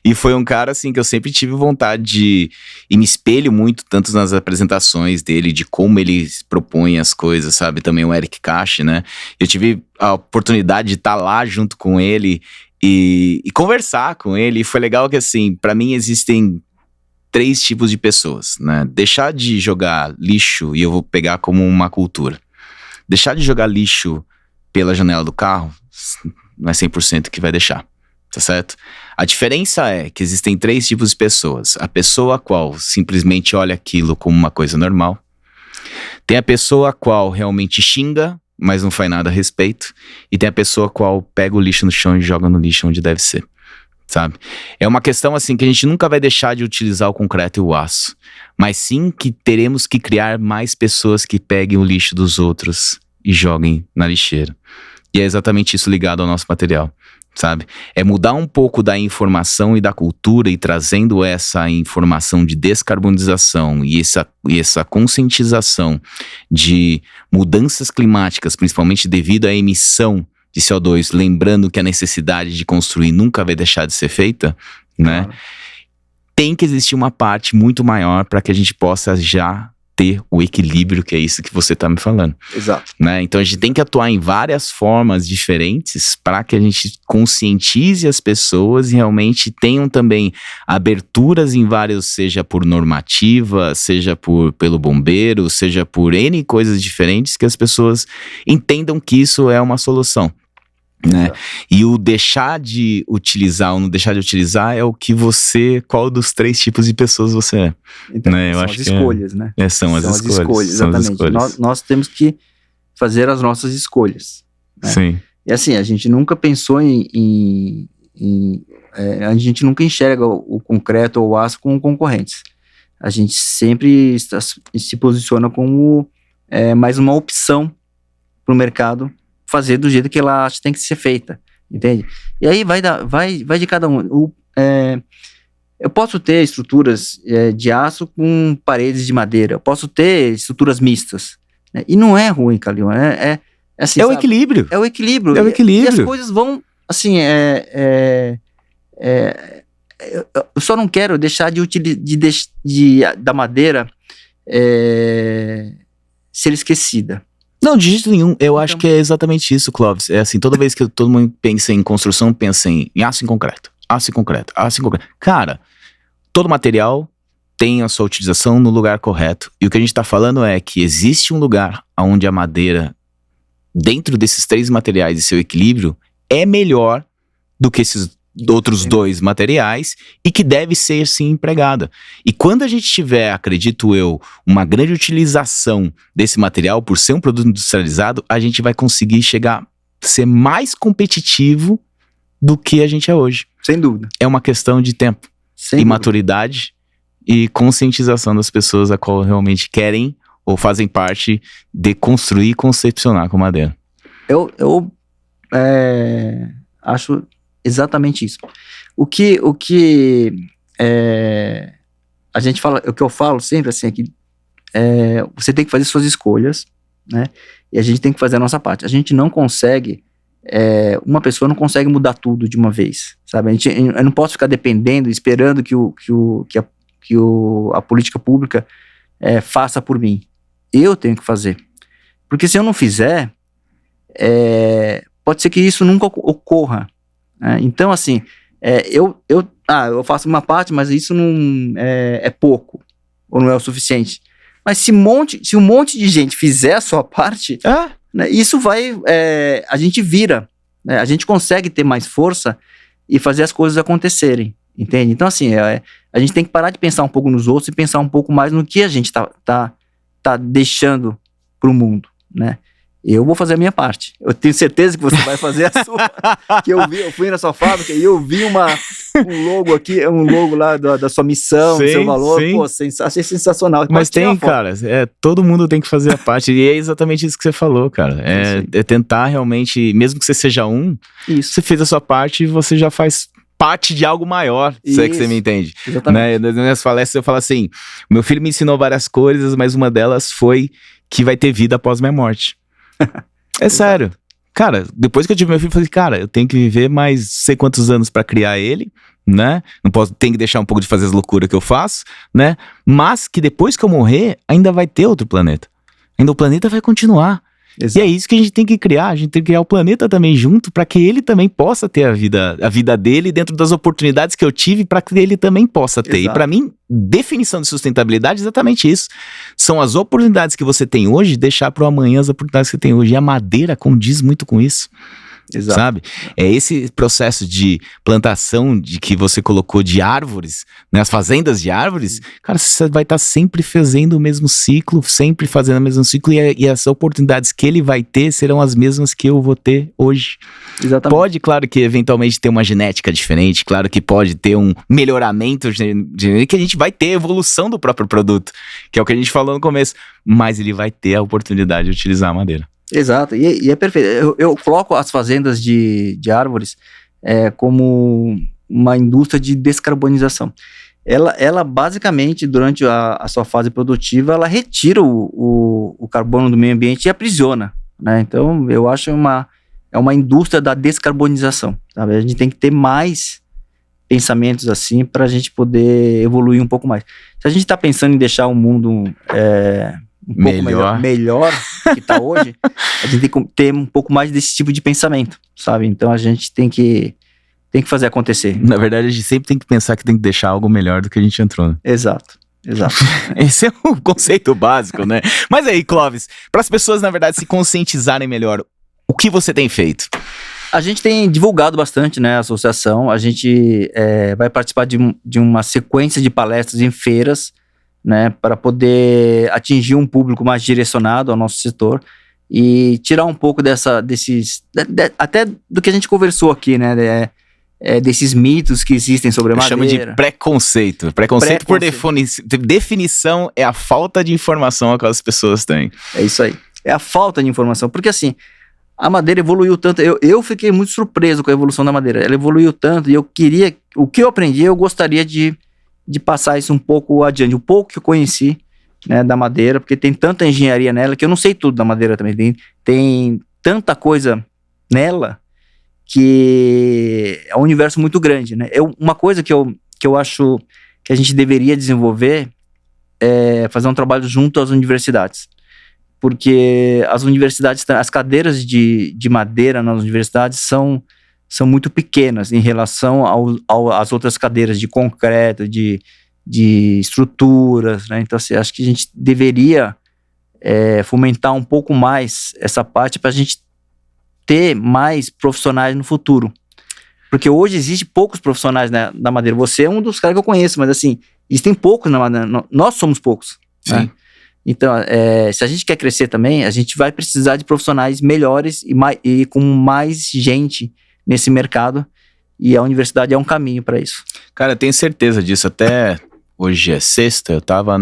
E foi um cara, assim, que eu sempre tive vontade e me espelho muito, tanto nas apresentações dele, de como ele propõe as coisas, sabe? Também o Eric Cash, né? Eu tive a oportunidade de estar lá junto com ele e conversar com ele. E foi legal que, assim, pra mim existem 3 tipos de pessoas, né? Deixar de jogar lixo, e eu vou pegar como uma cultura. Deixar de jogar lixo pela janela do carro, não é 100% que vai deixar, tá certo? A diferença é que existem 3 tipos de pessoas. A pessoa a qual simplesmente olha aquilo como uma coisa normal. Tem a pessoa a qual realmente xinga, mas não faz nada a respeito. E tem a pessoa a qual pega o lixo no chão e joga no lixo onde deve ser. Sabe? É uma questão assim que a gente nunca vai deixar de utilizar o concreto e o aço, mas sim que teremos que criar mais pessoas que peguem o lixo dos outros e joguem na lixeira. E é exatamente isso ligado ao nosso material, sabe? É mudar um pouco da informação e da cultura e trazendo essa informação de descarbonização e essa conscientização de mudanças climáticas, principalmente devido à emissão de CO2, lembrando que a necessidade de construir nunca vai deixar de ser feita, né? Tem que existir uma parte muito maior para que a gente possa já ter o equilíbrio, que é isso que você está me falando. Exato. Né? Então a gente tem que atuar em várias formas diferentes para que a gente conscientize as pessoas e realmente tenham também aberturas em vários, seja por normativa, seja pelo bombeiro, seja por N coisas diferentes, que as pessoas entendam que isso é uma solução. Né? E o deixar de utilizar ou não deixar de utilizar é o que qual dos 3 tipos de pessoas você é. Então, né? são as escolhas, né? São as escolhas, exatamente. Nós temos que fazer as nossas escolhas. Né? Sim. E assim, a gente nunca pensou a gente nunca enxerga o concreto ou o aço como concorrentes. A gente sempre se posiciona como mais uma opção para o mercado fazer do jeito que ela acha que tem que ser feita, entende? E aí vai de cada um. Eu posso ter estruturas de aço com paredes de madeira, eu posso ter estruturas mistas, né? E não é ruim, Calil, assim, é o equilíbrio. É o equilíbrio. É o equilíbrio. E as coisas vão, assim, eu só não quero deixar da madeira ser esquecida. Não, de jeito nenhum. Eu acho que é exatamente isso, Clóvis. É assim, toda vez que todo mundo pensa em construção, pensa em aço em concreto. Aço em concreto, aço em concreto. Cara, todo material tem a sua utilização no lugar correto. E o que a gente tá falando é que existe um lugar onde a madeira, dentro desses 3 materiais e seu equilíbrio, é melhor do que esses outros 2 materiais e que deve ser sim empregada. E quando a gente tiver, acredito eu, uma grande utilização desse material por ser um produto industrializado, a gente vai conseguir ser mais competitivo do que a gente é hoje. Sem dúvida. É uma questão de tempo e maturidade e conscientização das pessoas a qual realmente querem ou fazem parte de construir e concepcionar com madeira. Eu acho exatamente isso. O que a gente fala, o que eu falo sempre assim é que você tem que fazer suas escolhas, né? E a gente tem que fazer a nossa parte. A gente não consegue, uma pessoa não consegue mudar tudo de uma vez, sabe? Eu não posso ficar dependendo, esperando que a política pública faça por mim. Eu tenho que fazer. Porque se eu não fizer, pode ser que isso nunca ocorra. Então, assim, eu faço uma parte, mas isso não é pouco, ou não é o suficiente. Mas se um monte de gente fizer a sua parte, né, isso vai, a gente vira, né, a gente consegue ter mais força e fazer as coisas acontecerem, entende? Então, assim, a gente tem que parar de pensar um pouco nos outros e pensar um pouco mais no que a gente tá deixando pro mundo, né? Eu vou fazer a minha parte. Eu tenho certeza que você vai fazer a sua. Que eu fui na sua fábrica e eu vi um logo aqui, um logo lá da sua missão, do seu valor. Sim. Pô, achei sensacional. Mas tem, cara, todo mundo tem que fazer a parte. E é exatamente isso que você falou, cara. É tentar realmente, mesmo que você seja você fez a sua parte e você já faz parte de algo maior, se é que você me entende. Exatamente. Nas minhas palestras eu falo assim, meu filho me ensinou várias coisas, mas uma delas foi que vai ter vida após minha morte. É sério. Cara, depois que eu tive meu filho, eu falei, cara, eu tenho que viver mais sei quantos anos pra criar ele, né? Tenho que deixar um pouco de fazer as loucuras que eu faço, né? Mas que depois que eu morrer, ainda vai ter outro planeta. Ainda o planeta vai continuar. Exato. E é isso que a gente tem que criar. A gente tem que criar o planeta também junto para que ele também possa ter a vida dele dentro das oportunidades que eu tive para que ele também possa ter. Exato. E para mim, definição de sustentabilidade é exatamente isso. São as oportunidades que você tem hoje, deixar para o amanhã as oportunidades que você tem hoje. E a madeira condiz muito com isso. Exato. Sabe? É esse processo de plantação que você colocou de árvores, né? As fazendas de árvores, cara, você vai estar sempre fazendo o mesmo ciclo, sempre fazendo o mesmo ciclo e as oportunidades que ele vai ter serão as mesmas que eu vou ter hoje. Exatamente. Pode, claro que eventualmente ter uma genética diferente, claro que pode ter um melhoramento genético, que a gente vai ter evolução do próprio produto, que é o que a gente falou no começo, mas ele vai ter a oportunidade de utilizar a madeira. Exato, e é perfeito. Eu coloco as fazendas de árvores como uma indústria de descarbonização. Ela basicamente, durante a sua fase produtiva, ela retira o carbono do meio ambiente e aprisiona, né? Então, eu acho é uma indústria da descarbonização, sabe? A gente tem que ter mais pensamentos assim para a gente poder evoluir um pouco mais. Se a gente está pensando em deixar o mundo um pouco melhor que está hoje, a gente tem que ter um pouco mais desse tipo de pensamento, sabe? Então, a gente tem que fazer acontecer. Na verdade, a gente sempre tem que pensar que tem que deixar algo melhor do que a gente entrou, né? Exato. Esse é o conceito básico, né? Mas aí, Clóvis, para as pessoas, na verdade, se conscientizarem melhor, o que você tem feito? A gente tem divulgado bastante, né, a associação. A gente vai participar de uma sequência de palestras em feiras, né, para poder atingir um público mais direcionado ao nosso setor e tirar um pouco até do que a gente conversou aqui, né, desses mitos que existem sobre a madeira. Chama de preconceito. Preconceito por definição é a falta de informação que as pessoas têm. É isso aí. É a falta de informação. Porque assim, a madeira evoluiu tanto. Eu fiquei muito surpreso com a evolução da madeira. Ela evoluiu tanto e o que eu aprendi, eu gostaria de passar isso um pouco adiante. O pouco que eu conheci, né, da madeira, porque tem tanta engenharia nela que eu não sei tudo da madeira também. Tem tanta coisa nela que é um universo muito grande, né? Uma coisa que eu acho que a gente deveria desenvolver é fazer um trabalho junto às universidades, porque as universidades, as cadeiras de madeira nas universidades são muito pequenas em relação às outras cadeiras de concreto, de estruturas, né? Então, assim, acho que a gente deveria fomentar um pouco mais essa parte para a gente ter mais profissionais no futuro. Porque hoje existe poucos profissionais, né, da madeira. Você é um dos caras que eu conheço, mas assim, existem poucos na madeira. Nós somos poucos. Sim. Né? Então, se a gente quer crescer também, a gente vai precisar de profissionais melhores e com mais gente nesse mercado. E a universidade é um caminho para isso. Cara, eu tenho certeza disso. Até hoje é sexta, eu tava...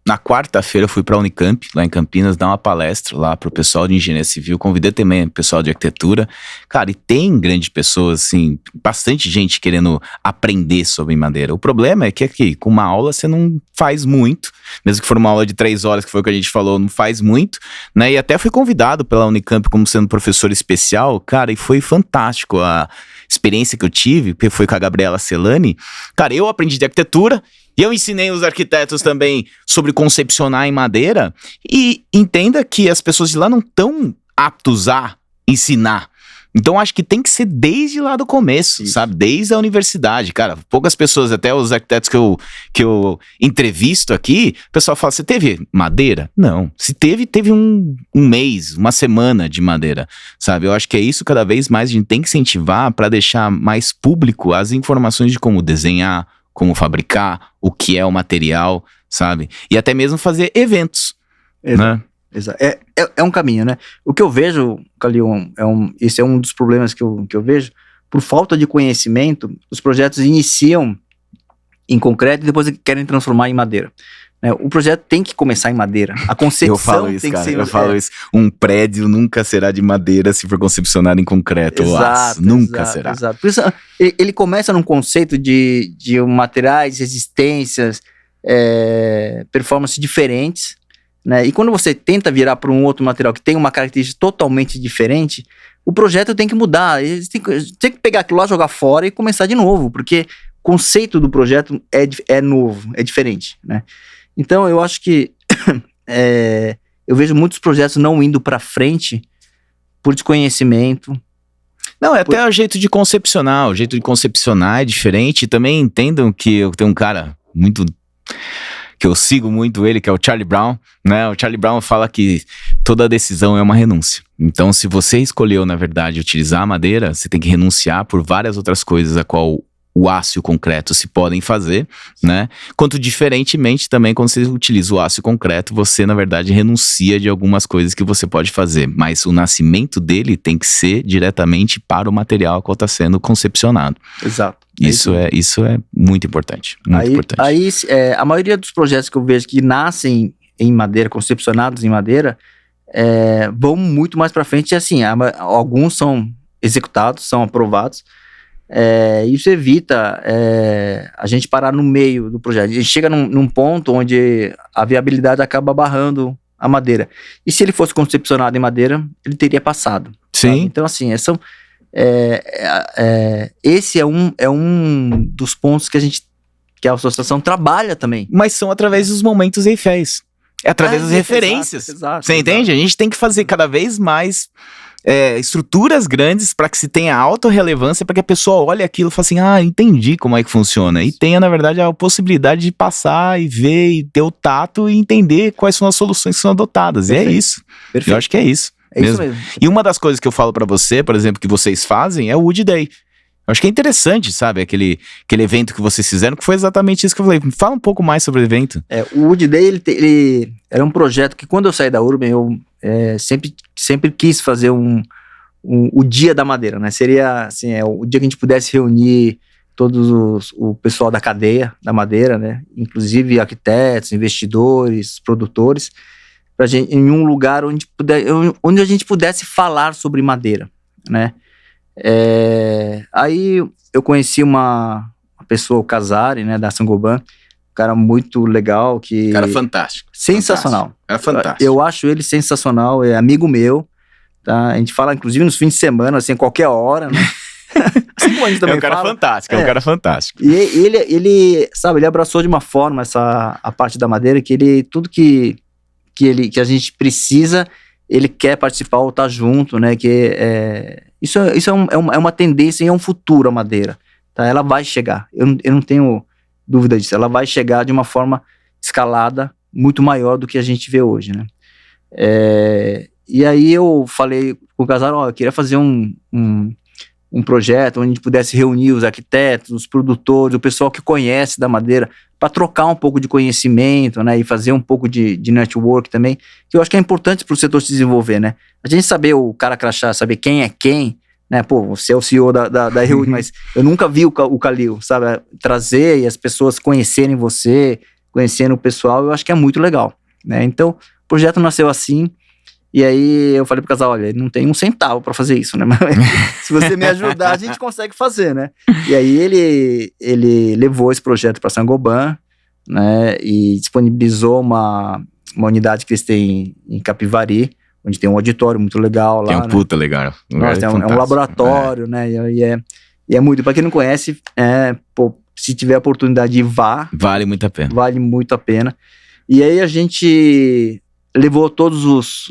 Na quarta-feira eu fui para a Unicamp, lá em Campinas, dar uma palestra lá pro pessoal de engenharia civil, convidei também o pessoal de arquitetura. Cara, e tem grandes pessoas, assim, bastante gente querendo aprender sobre madeira. O problema é que aqui, com uma aula você não faz muito, mesmo que for uma aula de 3 horas, que foi o que a gente falou, não faz muito, né? E até fui convidado pela Unicamp como sendo professor especial, cara, e foi fantástico a experiência que eu tive, porque foi com a Gabriela Celani. Cara, eu aprendi de arquitetura, e eu ensinei os arquitetos também sobre concepcionar em madeira. E entenda que as pessoas de lá não estão aptos a ensinar. Então acho que tem que ser desde lá do começo, sabe? Desde a universidade, cara. Poucas pessoas, até os arquitetos que eu entrevisto aqui, o pessoal fala, você teve madeira? Não. Se teve um mês, uma semana de madeira, sabe? Eu acho que é isso cada vez mais a gente tem que incentivar para deixar mais público as informações de como desenhar, como fabricar, o que é o material, sabe? E até mesmo fazer eventos, né? Exato. É um caminho, né? O que eu vejo, Calil, esse é um dos problemas que eu vejo. Por falta de conhecimento, os projetos iniciam em concreto e depois querem transformar em madeira. O projeto tem que começar em madeira. A concepção eu falo isso, tem cara, que ser... Eu falo isso. Um prédio nunca será de madeira se for concepcionado em concreto ou aço. Nunca será. Exato. Por isso, ele começa num conceito de materiais, resistências, performances diferentes, né? E quando você tenta virar para um outro material que tem uma característica totalmente diferente, o projeto tem que mudar. Eles tem que pegar aquilo lá, jogar fora e começar de novo, porque o conceito do projeto é novo, é diferente, né? Então, eu acho que eu vejo muitos projetos não indo para frente por desconhecimento. Não, até o jeito de concepcionar. O jeito de concepcionar é diferente. E também entendam que eu tenho um cara muito... que eu sigo muito ele, que é o Charlie Brown, né? O Charlie Brown fala que toda decisão é uma renúncia. Então, se você escolheu, na verdade, utilizar a madeira, você tem que renunciar por várias outras coisas a qual o aço e o concreto se podem fazer, né? Quanto diferentemente também, quando você utiliza o aço e o concreto, você, na verdade, renuncia de algumas coisas que você pode fazer. Mas o nascimento dele tem que ser diretamente para o material que está sendo concepcionado. Exato. Isso é muito importante. Muito importante. Aí, a maioria dos projetos que eu vejo que nascem em madeira, concepcionados em madeira, vão muito mais para frente. E assim, alguns são executados, são aprovados, Isso evita a gente parar no meio do projeto. A gente chega num ponto onde a viabilidade acaba barrando a madeira. E se ele fosse concepcionado em madeira, ele teria passado. Sim. Sabe? Então, assim, esse é um dos pontos que a associação trabalha também. Mas são através dos momentos Eifféis. É através das referências. Exato, Você entende? A gente tem que fazer cada vez mais estruturas grandes para que se tenha alta relevância, para que a pessoa olhe aquilo e fale assim, entendi como é que funciona. E tenha, na verdade, a possibilidade de passar e ver, e ter o tato e entender quais são as soluções que são adotadas. Perfeito. E é isso. Perfeito. Eu acho que é isso. É isso mesmo. E uma das coisas que eu falo pra você, por exemplo, que vocês fazem é o Wood Day. Eu acho que é interessante, sabe? Aquele evento que vocês fizeram, que foi exatamente isso que eu falei. Fala um pouco mais sobre o evento. O Wood Day, ele era um projeto que, quando eu saí da Urban, eu sempre quis fazer o Dia da Madeira, né? Seria, assim, o dia que a gente pudesse reunir o pessoal da cadeia da madeira, né? Inclusive arquitetos, investidores, produtores, pra gente, em um lugar onde a gente pudesse falar sobre madeira, né? Aí eu conheci uma pessoa, o Casari, né, da Saint-Gobain, um cara muito legal, Cara fantástico. Sensacional. É fantástico. Eu acho ele sensacional, é amigo meu, tá? A gente fala, inclusive, nos fins de semana, assim, a qualquer hora, né? Assim como a gente também é um cara fala. fantástico, é um cara fantástico. E ele, sabe, ele abraçou de uma forma a parte da madeira, que tudo que a gente precisa, ele quer participar ou estar junto, né? Isso é uma tendência e é um futuro a madeira, tá? Ela vai chegar, eu não tenho dúvida disso, ela vai chegar de uma forma escalada muito maior do que a gente vê hoje, né? E aí eu falei com o Casar, eu queria fazer um projeto onde a gente pudesse reunir os arquitetos, os produtores, o pessoal que conhece da madeira, para trocar um pouco de conhecimento, né, e fazer um pouco de network também, que eu acho que é importante para o setor se desenvolver, né? A gente saber o cara crachá, saber quem é quem, né? Pô, você é o CEO da RU, mas eu nunca vi o Calil, sabe? Trazer e as pessoas conhecerem você, conhecendo o pessoal, eu acho que é muito legal, né? Então, o projeto nasceu assim. E aí eu falei pro casal, olha, não tem um centavo pra fazer isso, né? Mas se você me ajudar, a gente consegue fazer, né? E aí ele levou esse projeto pra Saint-Gobain, né? E disponibilizou uma unidade que eles têm em Capivari, onde tem um auditório muito legal lá, Tem um né? puta legal. Nossa, é um laboratório, né? E é muito, pra quem não conhece, se tiver a oportunidade, vá. Vale muito a pena. Vale muito a pena. E aí a gente levou todos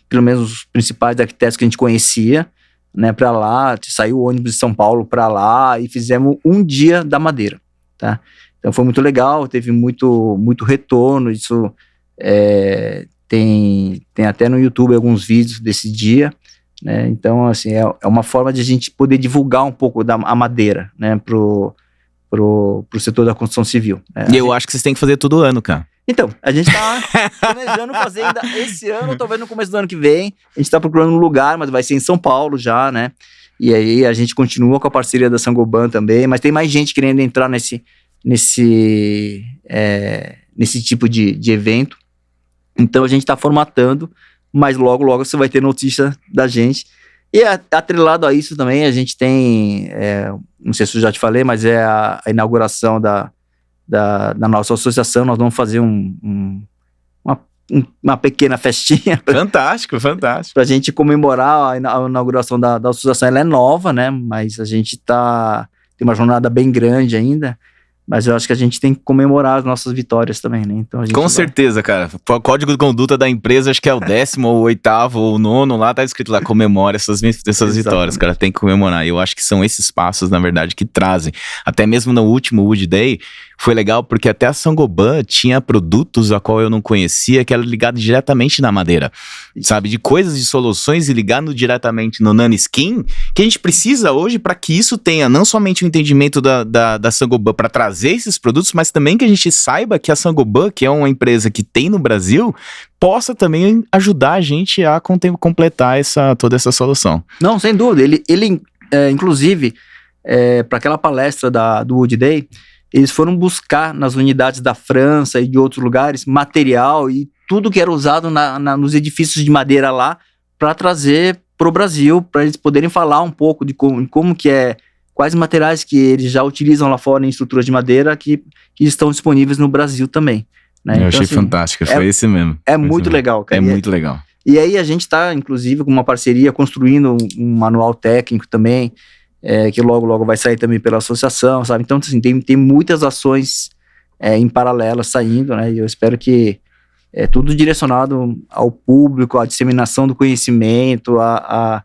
pelo menos os principais arquitetos que a gente conhecia, né, para lá, saiu o ônibus de São Paulo para lá e fizemos um dia da madeira, tá? Então foi muito legal, teve muito, muito retorno, isso tem até no YouTube alguns vídeos desse dia, né? Então, assim, é uma forma de a gente poder divulgar um pouco a madeira, né, pro setor da construção civil, né? E eu acho que vocês têm que fazer todo ano, cara. Então, a gente tá planejando fazer ainda esse ano, talvez no começo do ano que vem. A gente tá procurando um lugar, mas vai ser em São Paulo já, né? E aí a gente continua com a parceria da Saint-Gobain também, mas tem mais gente querendo entrar nesse tipo de evento. Então a gente tá formatando, mas logo você vai ter notícia da gente. E atrelado a isso também, a gente tem, não sei se eu já te falei, mas é a inauguração da nossa associação. Nós vamos fazer uma pequena festinha. Fantástico. Pra gente comemorar a inauguração da associação. Ela é nova, né? Mas a gente tem uma jornada bem grande ainda. Mas eu acho que a gente tem que comemorar as nossas vitórias também, né? Então a gente Com certeza, cara. O código de conduta da empresa, acho que é o 10º, ou 8º, ou 9º, lá tá escrito lá, comemora essas vitórias, cara, tem que comemorar. E eu acho que são esses passos, na verdade, que trazem. Até mesmo no último Wood Day, foi legal porque até a Saint-Gobain tinha produtos a qual eu não conhecia, que era ligado diretamente na madeira, sabe? De coisas, de soluções e ligado diretamente no nanoskin, que a gente precisa hoje para que isso tenha não somente o entendimento da Saint-Gobain para trazer esses produtos, mas também que a gente saiba que a Saint-Gobain, que é uma empresa que tem no Brasil, possa também ajudar a gente a completar toda essa solução. Não, sem dúvida. Ele inclusive, para aquela palestra do Wood Day, eles foram buscar nas unidades da França e de outros lugares material e tudo que era usado nos edifícios de madeira lá para trazer para o Brasil, para eles poderem falar um pouco de como que é quais materiais que eles já utilizam lá fora em estruturas de madeira que estão disponíveis no Brasil também. Né? Eu achei fantástico, foi esse mesmo. É muito legal, cara. É muito legal. E aí a gente está, inclusive, com uma parceria, construindo um manual técnico também, que logo vai sair também pela associação, sabe? Então, assim, tem muitas ações em paralelo saindo, né? E eu espero que tudo direcionado ao público, à disseminação do conhecimento, a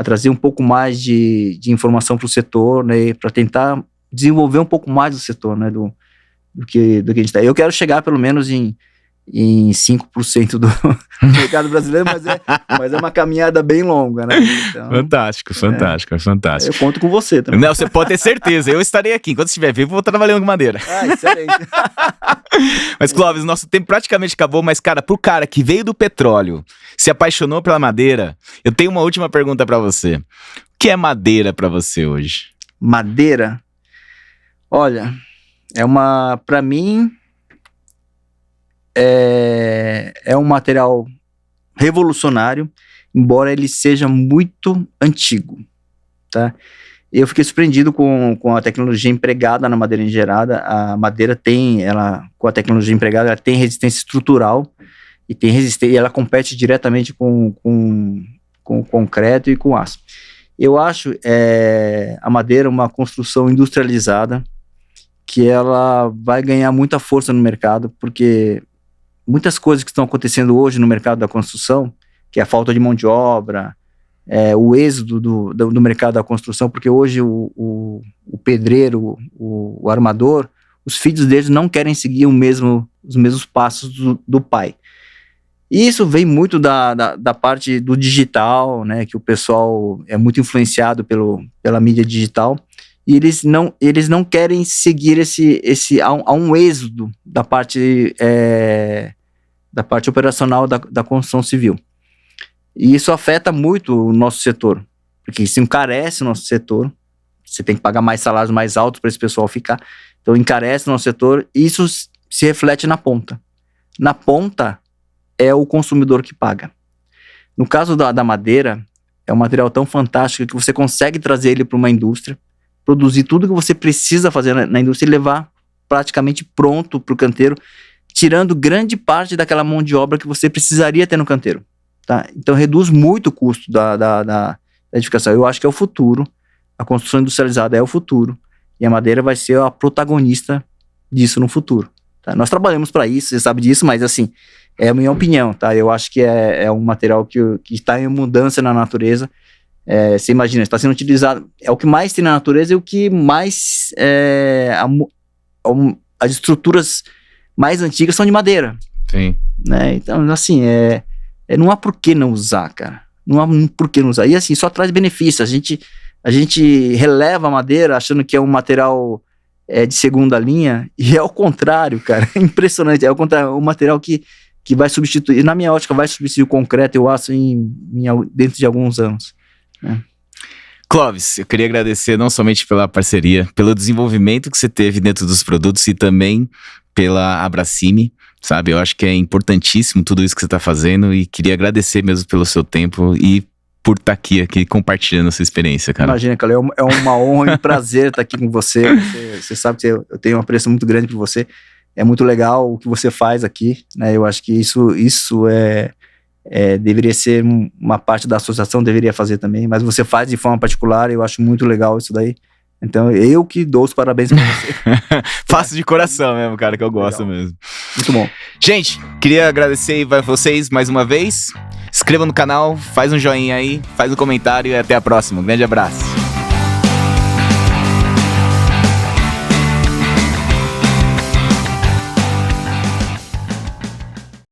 trazer um pouco mais de informação para o setor, né? Para tentar desenvolver um pouco mais o setor, né? Do que a gente está. Eu quero chegar pelo menos em 5% do mercado brasileiro, mas é uma caminhada bem longa, né? Então, fantástico. Eu conto com você também. Não, você pode ter certeza, eu estarei aqui. Enquanto estiver vivo, vou estar trabalhando com madeira. Excelente. Mas, Clóvis, nosso tempo praticamente acabou, mas, cara, pro cara que veio do petróleo, se apaixonou pela madeira, eu tenho uma última pergunta pra você. O que é madeira pra você hoje? Madeira? Olha, pra mim, é um material revolucionário, embora ele seja muito antigo, tá? Eu fiquei surpreendido com a tecnologia empregada na madeira engerada. A madeira com a tecnologia empregada, ela tem resistência estrutural e ela compete diretamente com o concreto e com aço. Eu acho a madeira uma construção industrializada que ela vai ganhar muita força no mercado, porque muitas coisas que estão acontecendo hoje no mercado da construção, que é a falta de mão de obra, o êxodo do mercado da construção, porque hoje o pedreiro, o armador, os filhos deles não querem seguir os mesmos passos do pai. E isso vem muito da parte do digital, né, que o pessoal é muito influenciado pela mídia digital, e eles não querem seguir há um êxodo da parte operacional da construção civil. E isso afeta muito o nosso setor, porque isso encarece o nosso setor, você tem que pagar mais salários mais altos para esse pessoal ficar, então encarece o nosso setor, e isso se reflete na ponta. Na ponta é o consumidor que paga. No caso da madeira, é um material tão fantástico que você consegue trazer ele para uma indústria, produzir tudo que você precisa fazer na indústria e levar praticamente pronto para o canteiro, tirando grande parte daquela mão de obra que você precisaria ter no canteiro. Tá? Então reduz muito o custo da edificação. Eu acho que é o futuro, a construção industrializada é o futuro, e a madeira vai ser a protagonista disso no futuro. Tá? Nós trabalhamos para isso, você sabe disso, mas assim, é a minha opinião, tá? Eu acho que é um material que está em mudança na natureza. Você imagina, está sendo utilizado, é o que mais tem na natureza e o que mais as estruturas mais antigas são de madeira. Sim. Né? Então, assim, não há por que não usar, cara. Não há por que não usar. E assim, só traz benefícios. A gente releva a madeira achando que é um material de segunda linha, e é o contrário, cara. É impressionante. É o contrário, um material que vai substituir, na minha ótica, vai substituir o concreto e o aço dentro de alguns anos. Né? Clóvis, eu queria agradecer não somente pela parceria, pelo desenvolvimento que você teve dentro dos produtos e também pela Abracime, sabe? Eu acho que é importantíssimo tudo isso que você está fazendo e queria agradecer mesmo pelo seu tempo e por estar aqui compartilhando a sua experiência, cara. Imagina, cara, é uma honra e um prazer estar aqui com você. Você sabe que eu tenho um apreço muito grande por você. É muito legal o que você faz aqui, né? Eu acho que isso deveria ser uma parte da associação, deveria fazer também, mas você faz de forma particular, eu acho muito legal isso daí. Então, eu que dou os parabéns pra você. Faço de coração mesmo, cara, que eu gosto mesmo. Muito bom. Gente, queria agradecer a vocês mais uma vez. Inscreva no canal, faz um joinha aí, faz um comentário e até a próxima. Um grande abraço.